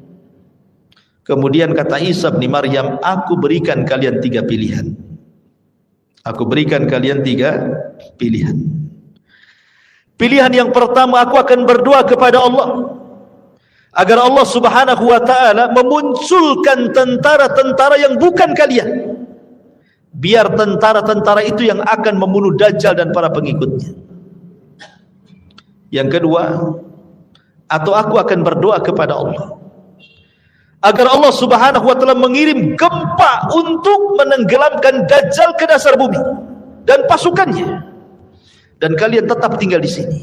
Kemudian kata Isa bin Maryam, aku berikan kalian 3 pilihan. Aku berikan kalian 3 pilihan. Pilihan yang pertama, aku akan berdoa kepada Allah agar Allah Subhanahu wa ta'ala memunculkan tentara-tentara yang bukan kalian. Biar tentara-tentara itu yang akan membunuh Dajjal dan para pengikutnya. Yang kedua, atau aku akan berdoa kepada Allah agar Allah Subhanahu wa ta'ala mengirim gempa untuk menenggelamkan Dajjal ke dasar bumi dan pasukannya, dan kalian tetap tinggal di sini.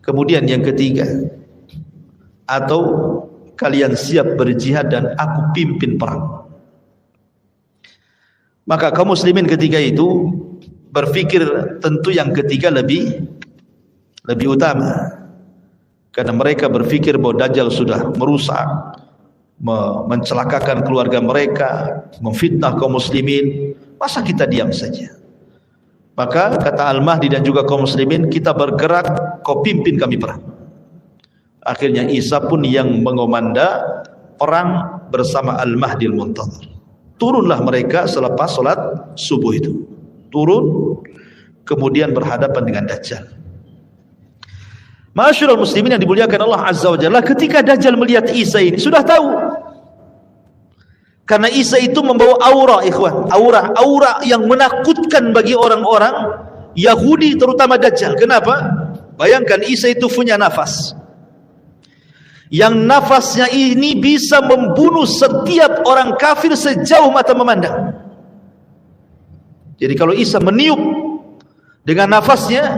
Kemudian yang ketiga, atau kalian siap berjihad dan aku pimpin perang. Maka kaum muslimin ketika itu berpikir tentu yang ketiga lebih utama, karena mereka berpikir bahwa Dajjal sudah merusak, mencelakakan keluarga mereka, memfitnah kaum muslimin. Masa kita diam saja? Maka kata Al-Mahdi dan juga kaum muslimin, kita bergerak, kau pimpin kami perang. Akhirnya Isa pun yang mengomanda perang bersama Al-Mahdi Al-Muntadhir. Turunlah mereka selepas solat subuh itu. Turun, kemudian berhadapan dengan Dajjal. Ma'asyiral muslimin yang dimuliakan Allah Azza wa Jalla, ketika Dajjal melihat Isa ini, sudah tahu. Karena Isa itu membawa aura, ikhwan, aura yang menakutkan bagi orang-orang Yahudi, terutama Dajjal. Kenapa? Bayangkan Isa itu punya nafas, yang nafasnya ini bisa membunuh setiap orang kafir sejauh mata memandang. Jadi kalau Isa meniup dengan nafasnya,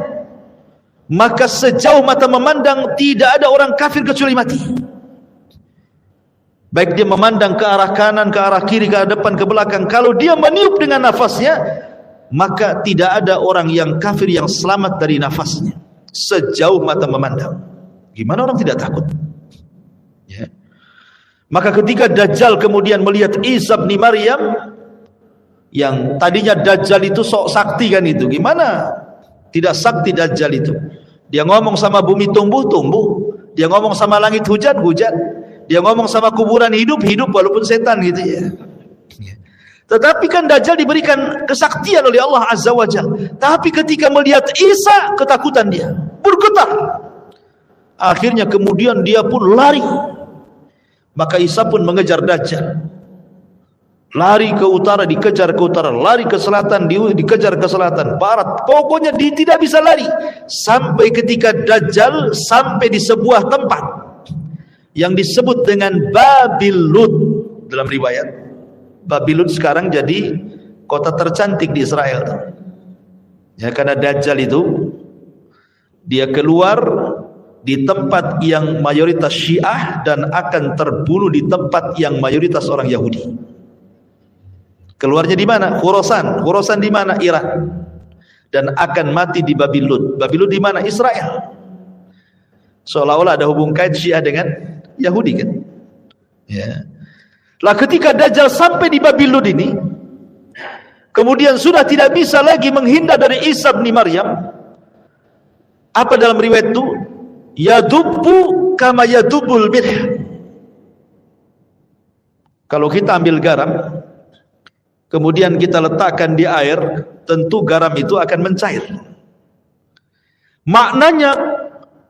maka sejauh mata memandang tidak ada orang kafir kecuali mati. Baik dia memandang ke arah kanan, ke arah kiri, ke arah depan, ke belakang, kalau dia meniup dengan nafasnya, maka tidak ada orang yang kafir yang selamat dari nafasnya sejauh mata memandang. Gimana orang tidak takut? Ya. Maka ketika Dajjal kemudian melihat Isa bin Maryam, yang tadinya Dajjal itu sok sakti kan itu, gimana tidak sakti Dajjal itu? Dia ngomong sama bumi tumbuh, dia ngomong sama langit hujan, dia ngomong sama kuburan hidup walaupun setan gitu ya. Tetapi kan Dajjal diberikan kesaktian oleh Allah Azza wa Jalla. Tapi ketika melihat Isa, ketakutan dia, bergetar. Akhirnya kemudian dia pun lari. Maka Isa pun mengejar Dajjal. Lari ke utara, dikejar ke utara, lari ke selatan, dikejar ke selatan, barat. Pokoknya dia tidak bisa lari. Sampai ketika Dajjal sampai di sebuah tempat yang disebut dengan Babil Lud dalam riwayat. Babil Lud sekarang jadi kota tercantik di Israel. Ya, karena Dajjal itu dia keluar di tempat yang mayoritas Syiah dan akan terbunuh di tempat yang mayoritas orang Yahudi. Keluarnya di mana? Khurasan di mana? Irak. Dan akan mati di Babil Lud. Babil Lud di mana? Israel. Seolah-olah ada hubung kait Syiah dengan Yahudi kan? Ya. Lah ketika Dajjal sampai di Babil Lud ini, kemudian sudah tidak bisa lagi menghindar dari Isa bin Maryam. Apa dalam riwayat itu? Yadubbu kama yadubbul milh. Kalau kita ambil garam, kemudian kita letakkan di air, tentu garam itu akan mencair. Maknanya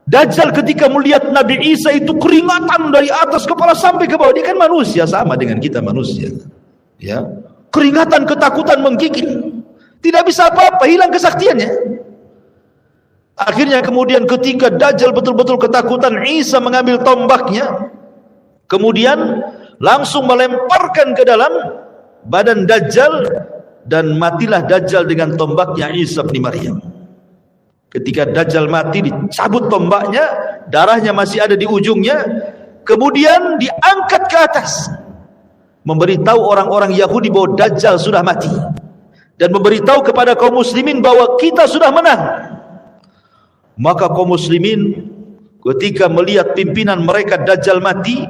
Dajjal ketika melihat Nabi Isa itu keringatan dari atas kepala sampai ke bawah. Dia kan manusia, sama dengan kita manusia. Ya, keringatan, ketakutan menggigit. Tidak bisa apa-apa, hilang kesaktiannya. Akhirnya kemudian ketika Dajjal betul-betul ketakutan, Isa mengambil tombaknya, kemudian langsung melemparkan ke dalam badan Dajjal, dan matilah Dajjal dengan tombaknya Isa bin Maryam. Ketika Dajjal mati, dicabut tombaknya, darahnya masih ada di ujungnya, kemudian diangkat ke atas, memberitahu orang-orang Yahudi bahwa Dajjal sudah mati, dan memberitahu kepada kaum muslimin bahwa kita sudah menang. Maka kaum muslimin ketika melihat pimpinan mereka Dajjal mati,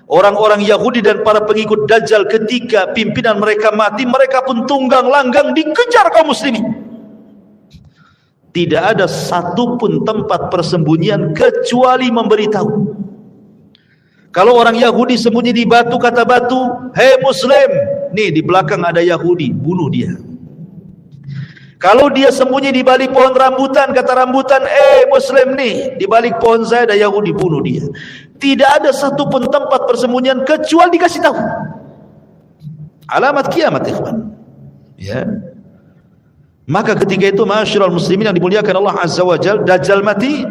orang-orang Yahudi dan para pengikut Dajjal ketika pimpinan mereka mati, mereka pun tunggang langgang dikejar kaum muslimin. Tidak ada satupun tempat persembunyian kecuali memberitahu. Kalau orang Yahudi sembunyi di batu, kata batu, "Hei Muslim, nih di belakang ada Yahudi, bunuh dia." Kalau dia sembunyi di balik pohon rambutan, kata rambutan, Muslim nih, di balik pohon saya ada Yahudi, bunuh dia. Tidak ada satu pun tempat persembunyian kecuali dikasih tahu. Alamat kiamat, ikhwan. Ya. Maka ketika itu, ma'asyiral muslimin yang dimuliakan Allah Azza wa Jalla, Dajjal mati.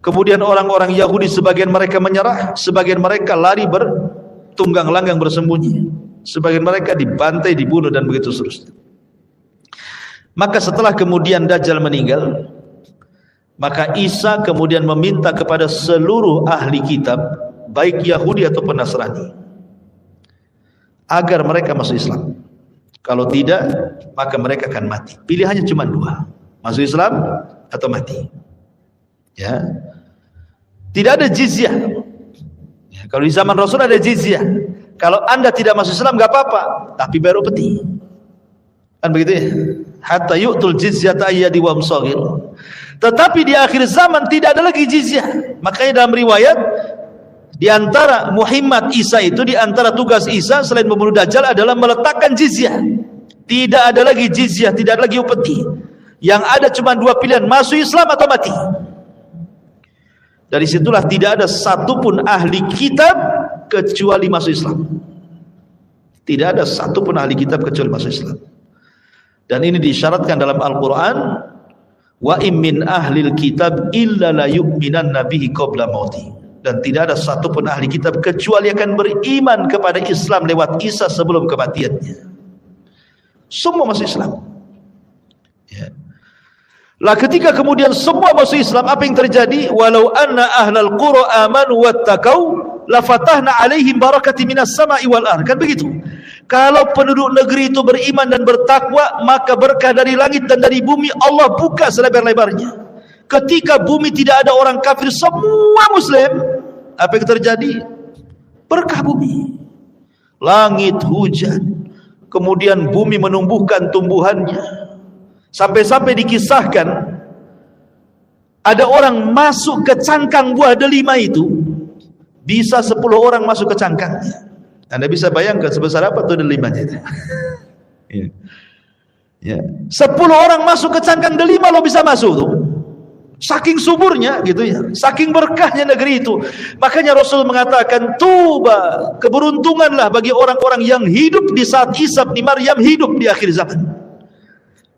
Kemudian orang-orang Yahudi sebagian mereka menyerah, sebagian mereka lari bertunggang langgang bersembunyi, sebagian mereka dibantai, dibunuh dan begitu seterusnya. Maka setelah kemudian Dajjal meninggal, maka Isa kemudian meminta kepada seluruh ahli kitab, baik Yahudi ataupun Nasrani, agar mereka masuk Islam. Kalau tidak, maka mereka akan mati. Pilihannya cuma dua, masuk Islam atau mati. Ya, tidak ada jizyah. Ya, kalau di zaman Rasul ada jizyah. Kalau anda tidak masuk Islam nggak apa-apa, tapi bayar upeti. Kan begitu ya? Hatta yu'tul jizyata ayyadi wa musagir. Tetapi di akhir zaman tidak ada lagi jizyah. Makanya dalam riwayat, di antara Muhammad Isa itu, di antara tugas Isa selain membunuh Dajjal adalah meletakkan jizyah. Tidak ada lagi jizyah, tidak ada lagi upeti. Yang ada cuma dua pilihan, masuk Islam atau mati. Dari situlah tidak ada satupun ahli kitab kecuali masuk Islam. Tidak ada satupun ahli kitab kecuali masuk Islam. Dan ini disyaratkan dalam Al-Quran, wa im min ahlil kitab illa la yu'minanna bihi qabla mauti. Dan tidak ada satupun ahli kitab kecuali akan beriman kepada Islam lewat Isa sebelum kematiannya. Semua masuk Islam. Ya. Lah ketika kemudian semua masuk Islam, apa yang terjadi? Walau anna ahlal qura amanu wattaqau lafatahna alaihim barakati minas sama'i wal ardh. Kan begitu. Kalau penduduk negeri itu beriman dan bertakwa, maka berkah dari langit dan dari bumi Allah buka selebar-lebarnya. Ketika bumi tidak ada orang kafir, semua muslim, apa yang terjadi? Berkah bumi. Langit hujan, kemudian bumi menumbuhkan tumbuhannya. Sampai-sampai dikisahkan ada orang masuk ke cangkang buah delima itu, bisa 10 orang masuk ke cangkangnya. Anda bisa bayangkan sebesar apa tuh delimanya itu. Ya. 10 orang masuk ke cangkang delima lo bisa masuk tuh. Saking suburnya gitu ya, saking berkahnya negeri itu. Makanya Rasul mengatakan, tuba, keberuntunganlah bagi orang-orang yang hidup di saat Isa bin Maryam hidup di akhir zaman.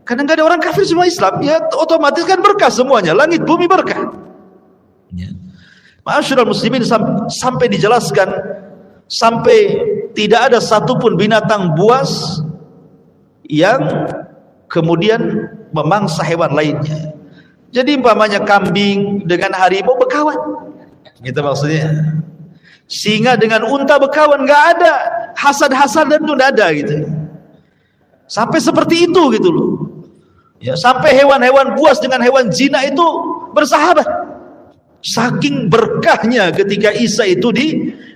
Karena nggak ada orang kafir, semua Islam, ya otomatis kan berkah semuanya, langit bumi berkah. Ya. Ma'asyiral muslimin, sampai dijelaskan, sampai tidak ada satupun binatang buas yang kemudian memangsa hewan lainnya. Jadi umpamanya kambing dengan harimau berkawan, gitu maksudnya. Singa dengan unta berkawan, nggak ada hasad-hasadan itu, nggak ada gitu. Sampai seperti itu gitu loh. Ya, sampai hewan-hewan buas dengan hewan jinak itu bersahabat. Saking berkahnya ketika Isa itu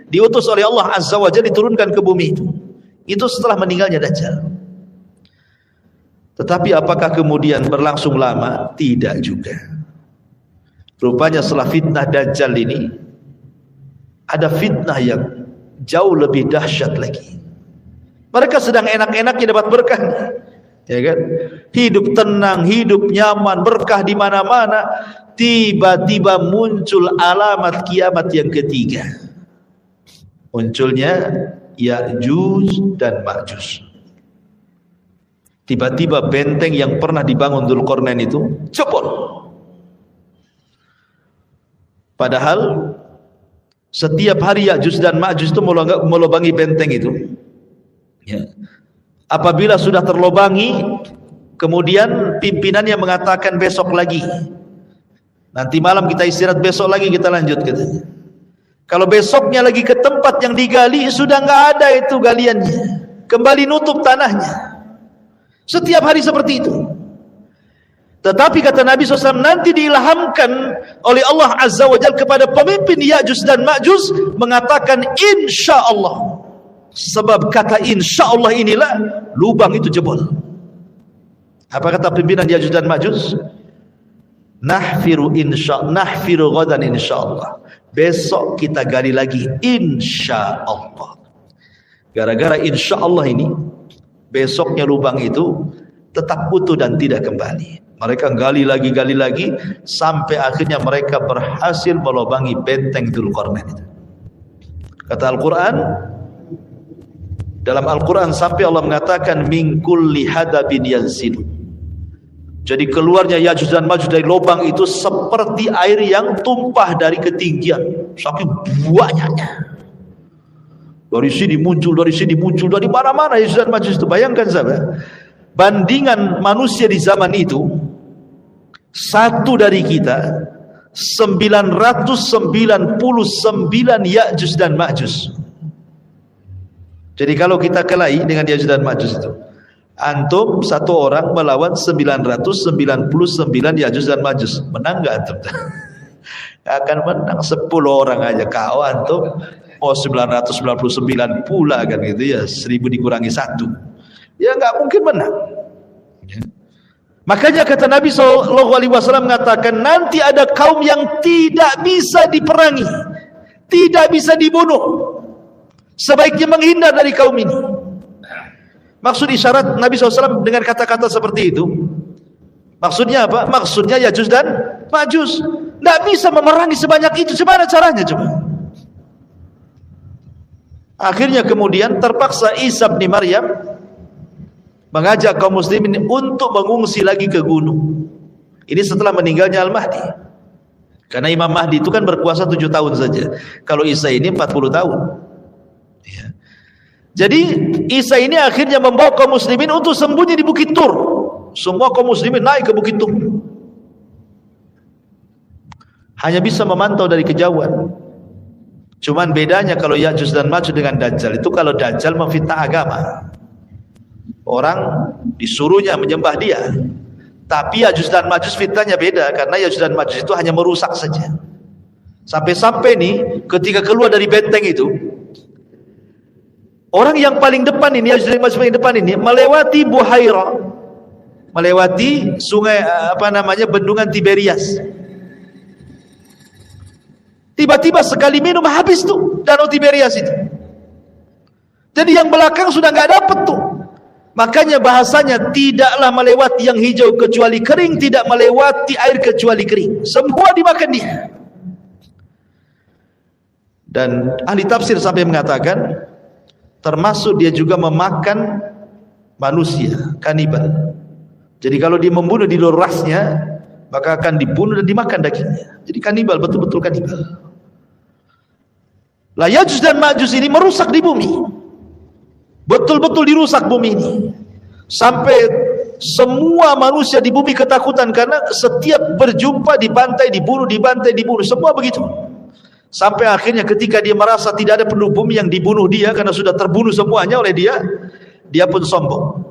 diutus oleh Allah Azza wa Jalla, diturunkan ke bumi itu. Itu setelah meninggalnya Dajjal. Tetapi apakah kemudian berlangsung lama? Tidak juga. Rupanya setelah fitnah Dajjal ini, ada fitnah yang jauh lebih dahsyat lagi. Mereka sedang enak-enaknya dapat berkah, ya kan? Hidup tenang, hidup nyaman, berkah di mana-mana. Tiba-tiba muncul alamat kiamat yang ketiga. Munculnya Ya'juj dan Ma'juj. Tiba-tiba benteng yang pernah dibangun Dzulqarnain itu jebol. Padahal setiap hari Ya'juj dan Ma'juj itu melubangi benteng itu. Ya. Apabila sudah terlobangi, kemudian pimpinannya mengatakan besok lagi. Nanti malam kita istirahat, besok lagi kita lanjut katanya. Kalau besoknya lagi ke tempat yang digali, sudah nggak ada itu galiannya. Kembali nutup tanahnya. Setiap hari seperti itu. Tetapi kata Nabi SAW, nanti diilhamkan oleh Allah Azza wa Jalla kepada pemimpin Ya'juj dan Ma'juj mengatakan insya Allah. Sebab kata insya Allah inilah lubang itu jebol. Apa kata pimpinan Ya'juj dan Ma'juj? Nahfiru ghadan insya Allah. Besok kita gali lagi insya Allah. Gara-gara insya Allah ini, besoknya lubang itu tetap utuh dan tidak kembali. Mereka gali lagi sampai akhirnya mereka berhasil melobangi benteng Dzulqarnain itu. Kata Al-Quran, dalam Al-Quran sampai Allah mengatakan min kulli hadabin yansil. Jadi keluarnya Ya'juj dan Ma'juj dari lubang itu seperti air yang tumpah dari ketinggian, saking banyaknya. Dari sini muncul, dari mana-mana Ya'juj dan Ma'juj itu. Bayangkan sahabat, bandingan manusia di zaman itu, satu dari kita 999 Ya'juj dan Ma'juj. Jadi kalau kita kelahi dengan Ya'juj dan Ma'juj itu, antum satu orang melawan 999 Ya'juj dan Ma'juj, menang gak antum? Akan menang 10 orang aja. Kau antum 999 pula kan gitu ya, 1000 dikurangi 1, ya nggak mungkin menang. Makanya kata Nabi SAW mengatakan, nanti ada kaum yang tidak bisa diperangi, tidak bisa dibunuh, sebaiknya menghindar dari kaum ini. Maksud isyarat Nabi SAW dengan kata-kata seperti itu, maksudnya apa? Maksudnya Ya'juj dan Ma'juj tidak bisa memerangi sebanyak itu. Gimana caranya coba? Akhirnya kemudian terpaksa Isa bin Maryam mengajak kaum muslimin untuk mengungsi lagi ke gunung. Ini setelah meninggalnya Al-Mahdi. Karena Imam Mahdi itu kan berkuasa 7 tahun saja. Kalau Isa ini 40 tahun. Ya. Jadi Isa ini akhirnya membawa kaum muslimin untuk sembunyi di Bukit Tur. Semua kaum muslimin naik ke Bukit Tur. Hanya bisa memantau dari kejauhan. Cuman bedanya kalau Ya'juj dan Ma'juj dengan Dajjal itu, kalau Dajjal memfitnah agama, orang disuruhnya menyembah dia. Tapi Ya'juj dan Ma'juj fitnahnya beda, karena Ya'juj dan Ma'juj itu hanya merusak saja. Sampai-sampai nih ketika keluar dari benteng itu, orang yang paling depan ini, Ya'juj dan Ma'juj paling depan ini melewati Buhaira, melewati sungai bendungan Tiberias. Tiba-tiba sekali minum habis tuh danau Tiberias itu. Jadi yang belakang sudah nggak dapat tuh. Makanya bahasanya tidaklah melewati yang hijau kecuali kering, tidak melewati air kecuali kering. Semua dimakan dia. Dan ahli tafsir sampai mengatakan, termasuk dia juga memakan manusia, kanibal. Jadi kalau dia membunuh di luar rasnya, maka akan dibunuh dan dimakan dagingnya. Jadi kanibal, betul-betul kanibal. Lah Ya'juj dan Ma'juj ini merusak di bumi. Betul-betul dirusak bumi ini. Sampai semua manusia di bumi ketakutan karena setiap berjumpa dibantai, dibunuh, dibantai, dibunuh. Semua begitu. Sampai akhirnya ketika dia merasa tidak ada penduduk bumi yang dibunuh dia karena sudah terbunuh semuanya oleh dia, dia pun sombong.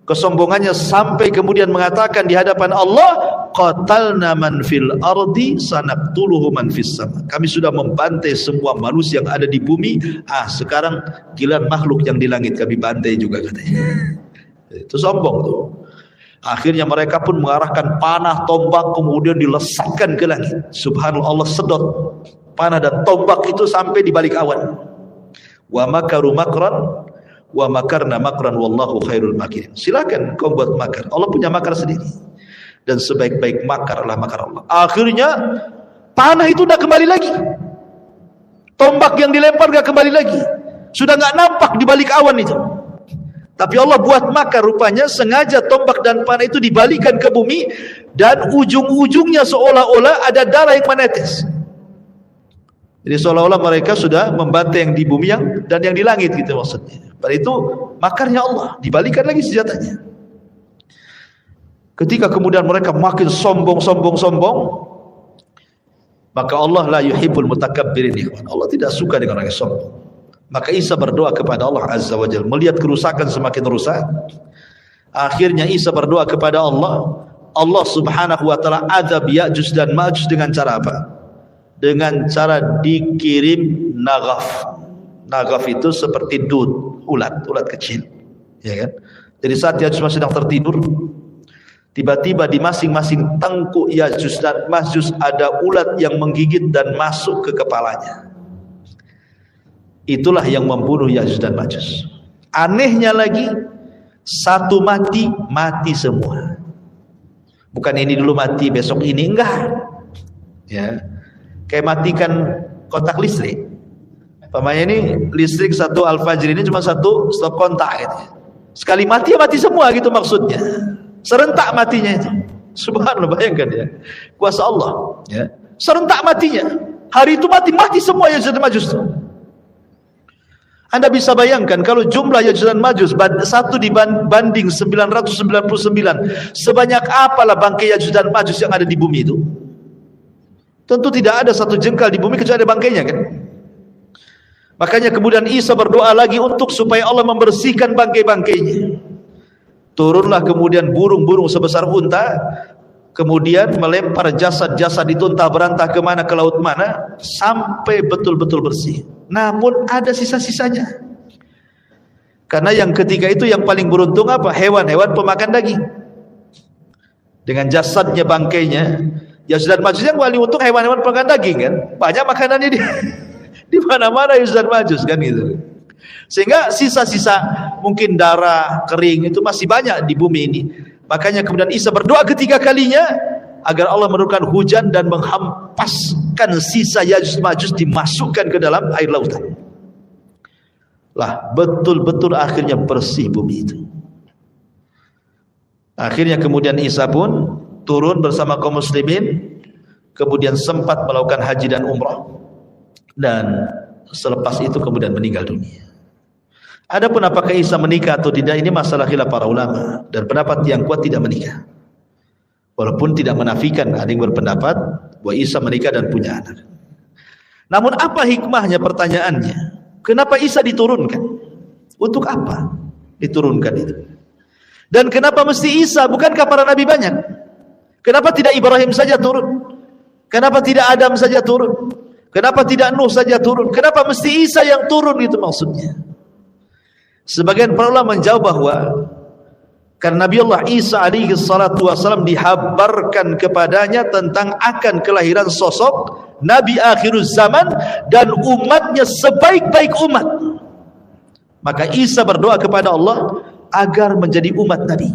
Kesombongannya sampai kemudian mengatakan di hadapan Allah, qatalna man fil ardi sanaqtuluhu man fis sama. Kami sudah membantai semua manusia yang ada di bumi, sekarang giliran makhluk yang di langit kami bantai juga katanya. Itu sombong tuh. Akhirnya mereka pun mengarahkan panah, tombak, kemudian dilesatkan ke langit. Subhanallah, Allah sedot panah dan tombak itu sampai di balik awan. Wa makaru makran wa makarna makran wallahu khairul makirin. Silakan kau buat makar, Allah punya makar sendiri, dan sebaik-baik makar adalah makar Allah. Akhirnya panah itu tidak kembali lagi, tombak yang dilempar tidak kembali lagi, sudah tidak nampak di balik awan itu. Tapi Allah buat makar, rupanya sengaja tombak dan panah itu dibalikan ke bumi, dan ujung-ujungnya seolah-olah ada darah yang menetes. Jadi seolah-olah mereka sudah membantai yang di bumi dan yang di langit gitu maksudnya. Pada itu makarnya Allah, dibalikan lagi senjatanya. Ketika kemudian mereka makin sombong, maka Allah la yuhibbul mutakabbirin. Allah tidak suka dengan orang yang sombong. Maka Isa berdoa kepada Allah Azza wa Jalla, melihat kerusakan semakin rusak. Akhirnya Isa berdoa kepada Allah, Allah Subhanahu wa taala azab Ya'juj dan Ma'juj dengan cara apa? Dengan cara dikirim naghaf. Naghaf itu seperti dud, ulat kecil, ya kan? Jadi saat Ya'juj sedang tertidur, tiba-tiba di masing-masing tengkuk Ya'juj dan Ma'juj ada ulat yang menggigit dan masuk ke kepalanya. Itulah yang membunuh Ya'juj dan Ma'juj. Anehnya lagi, Satu mati, mati semua. Bukan ini dulu mati, besok ini, enggak. Ya, kayak matikan kotak listrik. Pamannya ini listrik satu Al-Fajr ini cuma satu stop kontak gitu. Sekali mati ya mati semua gitu maksudnya. Serentak matinya itu. Subhanallah, bayangkan ya. Kuasa Allah, ya. Serentak matinya. Hari itu mati semua Yajuj dan Majuj. Anda bisa bayangkan kalau jumlah Yajuj dan Majuj satu dibanding 999, sebanyak apalah bangkai Yajuj dan Majuj yang ada di bumi itu? Tentu tidak ada satu jengkal di bumi kecuali ada bangkainya, kan? Makanya kemudian Isa berdoa lagi untuk supaya Allah membersihkan bangkai-bangkainya. Turunlah kemudian burung-burung sebesar unta, kemudian melempar jasad-jasad itu entah berantah kemana, ke laut mana, sampai betul-betul bersih. Namun ada sisa-sisanya. Karena yang ketiga itu yang paling beruntung apa? Hewan-hewan pemakan daging. Dengan jasadnya, bangkainya, Yajuj dan Majuj yang paling untung hewan-hewan pemakan daging, kan? Banyak makanannya di mana-mana Yajuj dan Majuj, kan gitu. Sehingga sisa-sisa mungkin darah kering itu masih banyak di bumi ini. Makanya kemudian Isa berdoa ketiga kalinya agar Allah menurunkan hujan dan menghempaskan sisa Yajuj Majuj dimasukkan ke dalam air lautan. Lah betul-betul akhirnya bersih bumi itu. Akhirnya kemudian Isa pun turun bersama kaum muslimin, kemudian sempat melakukan haji dan umrah, dan selepas itu kemudian meninggal dunia. Adapun apakah Isa menikah atau tidak, ini masalah khilaf para ulama, dan pendapat yang kuat tidak menikah. Walaupun tidak menafikan, ada yang berpendapat bahwa Isa menikah dan punya anak. Namun apa hikmahnya, pertanyaannya? Kenapa Isa diturunkan? Untuk apa diturunkan itu? Dan kenapa mesti Isa? Bukankah para nabi banyak? Kenapa tidak Ibrahim saja turun? Kenapa tidak Adam saja turun? Kenapa tidak Nuh saja turun? Kenapa mesti Isa yang turun, itu maksudnya? Sebagian para ulama menjawab bahwa karena Nabi Allah Isa alaihi salatu wasallam dihabarkan kepadanya tentang akan kelahiran sosok Nabi akhirul zaman dan umatnya sebaik-baik umat. Maka Isa berdoa kepada Allah agar menjadi umat Nabi.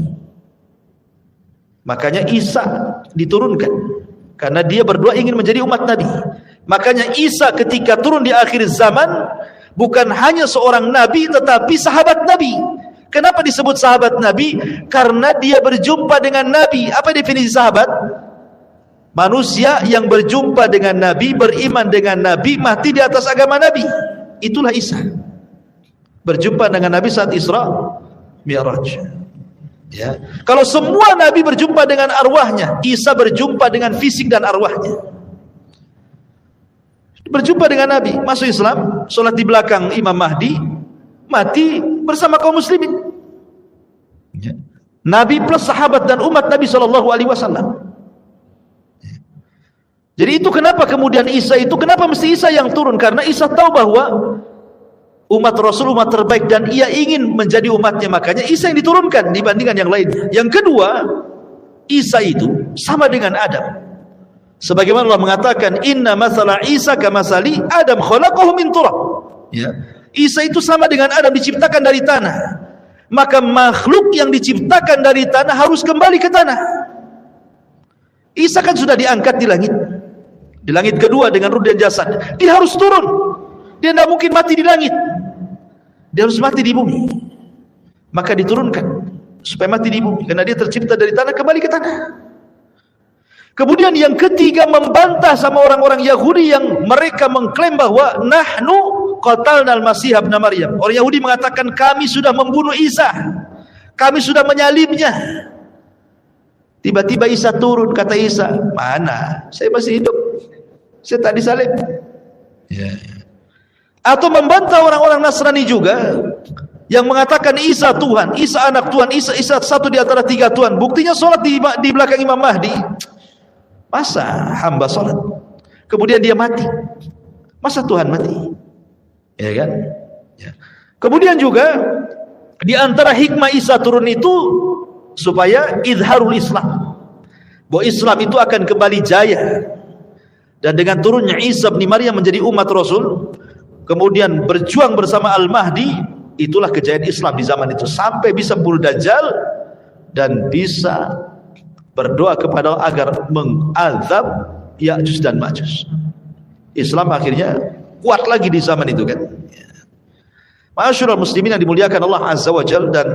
Makanya Isa diturunkan karena dia berdoa ingin menjadi umat Nabi. Makanya Isa ketika turun di akhir zaman bukan hanya seorang nabi tetapi sahabat Nabi. Kenapa disebut sahabat Nabi? Karena dia berjumpa dengan Nabi. Apa definisi sahabat? Manusia yang berjumpa dengan Nabi, beriman dengan Nabi, mati di atas agama Nabi. Itulah Isa. Berjumpa dengan Nabi saat Isra Mi'raj. Ya. Kalau semua Nabi berjumpa dengan arwahnya, Isa berjumpa dengan fisik dan arwahnya. Berjumpa dengan Nabi, masuk Islam, sholat di belakang Imam Mahdi, mati bersama kaum muslimin. Ya. Nabi plus sahabat dan umat Nabi SAW. Jadi itu kenapa kemudian Isa itu, kenapa mesti Isa yang turun? Karena Isa tahu bahwa umat Rasul umat terbaik dan ia ingin menjadi umatnya, makanya Isa yang diturunkan dibandingkan yang lain. Yang kedua, Isa itu sama dengan Adam. Sebagaimana Allah mengatakan, inna masala Isa kamasali Adam khalaqahu min turab. Ya. Isa itu sama dengan Adam, diciptakan dari tanah. Maka makhluk yang diciptakan dari tanah harus kembali ke tanah. Isa kan sudah diangkat di langit. Di langit kedua dengan ruh dan jasad. Dia harus turun. Dia tidak mungkin mati di langit. Dia harus mati di bumi. Maka diturunkan supaya mati di bumi, karena dia tercipta dari tanah, kembali ke tanah. Kemudian yang ketiga, membantah sama orang-orang Yahudi yang mereka mengklaim bahwa nahnu qatalnal Masih ibn Maryam. Orang Yahudi mengatakan kami sudah membunuh Isa, kami sudah menyalimnya. Tiba-tiba Isa turun, kata Isa, mana? Saya masih hidup, saya tak disalib. Ya. Atau membantah orang-orang Nasrani juga yang mengatakan Isa Tuhan, Isa anak Tuhan, Isa satu di antara tiga Tuhan. Buktinya sholat di belakang Imam Mahdi. Masa hamba sholat kemudian dia mati? Masa Tuhan mati? Ya kan? Ya. Kemudian juga di antara hikmah Isa turun itu supaya izharul Islam, bahwa Islam itu akan kembali jaya. Dan dengan turunnya Isa bin Maryam menjadi umat Rasul, kemudian berjuang bersama Al-Mahdi, Itulah kejayaan Islam di zaman itu, sampai bisa bunuh Dajjal dan bisa berdoa kepada Allah agar mengazab Ya'juj dan Ma'juj. Islam akhirnya kuat lagi di zaman itu kan. Ma'asyiral muslimin yang dimuliakan Allah Azza wa Jalla, dan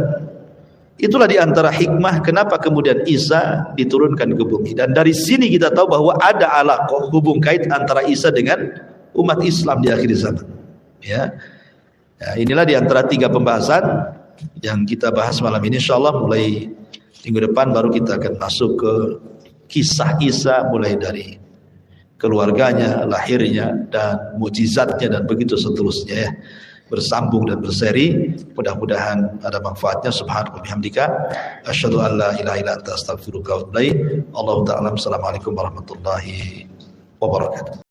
itulah diantara hikmah kenapa kemudian Isa diturunkan ke bumi. Dan dari sini kita tahu bahwa ada alaqah, hubung kait antara Isa dengan umat Islam di akhir zaman. Ya. Ya, inilah diantara 3 pembahasan yang kita bahas malam ini. InsyaAllah mulai minggu depan baru kita akan masuk ke kisah Isa, mulai dari keluarganya, lahirnya, dan mukjizatnya, dan begitu seterusnya ya. Bersambung dan berseri. Mudah-mudahan ada manfaatnya. Subhanallah bihamdika asyhadu an la ilaha illa anta astaghfiruka wa atubu ilaik. Allahu ta'ala. Assalamualaikum warahmatullahi wabarakatuh.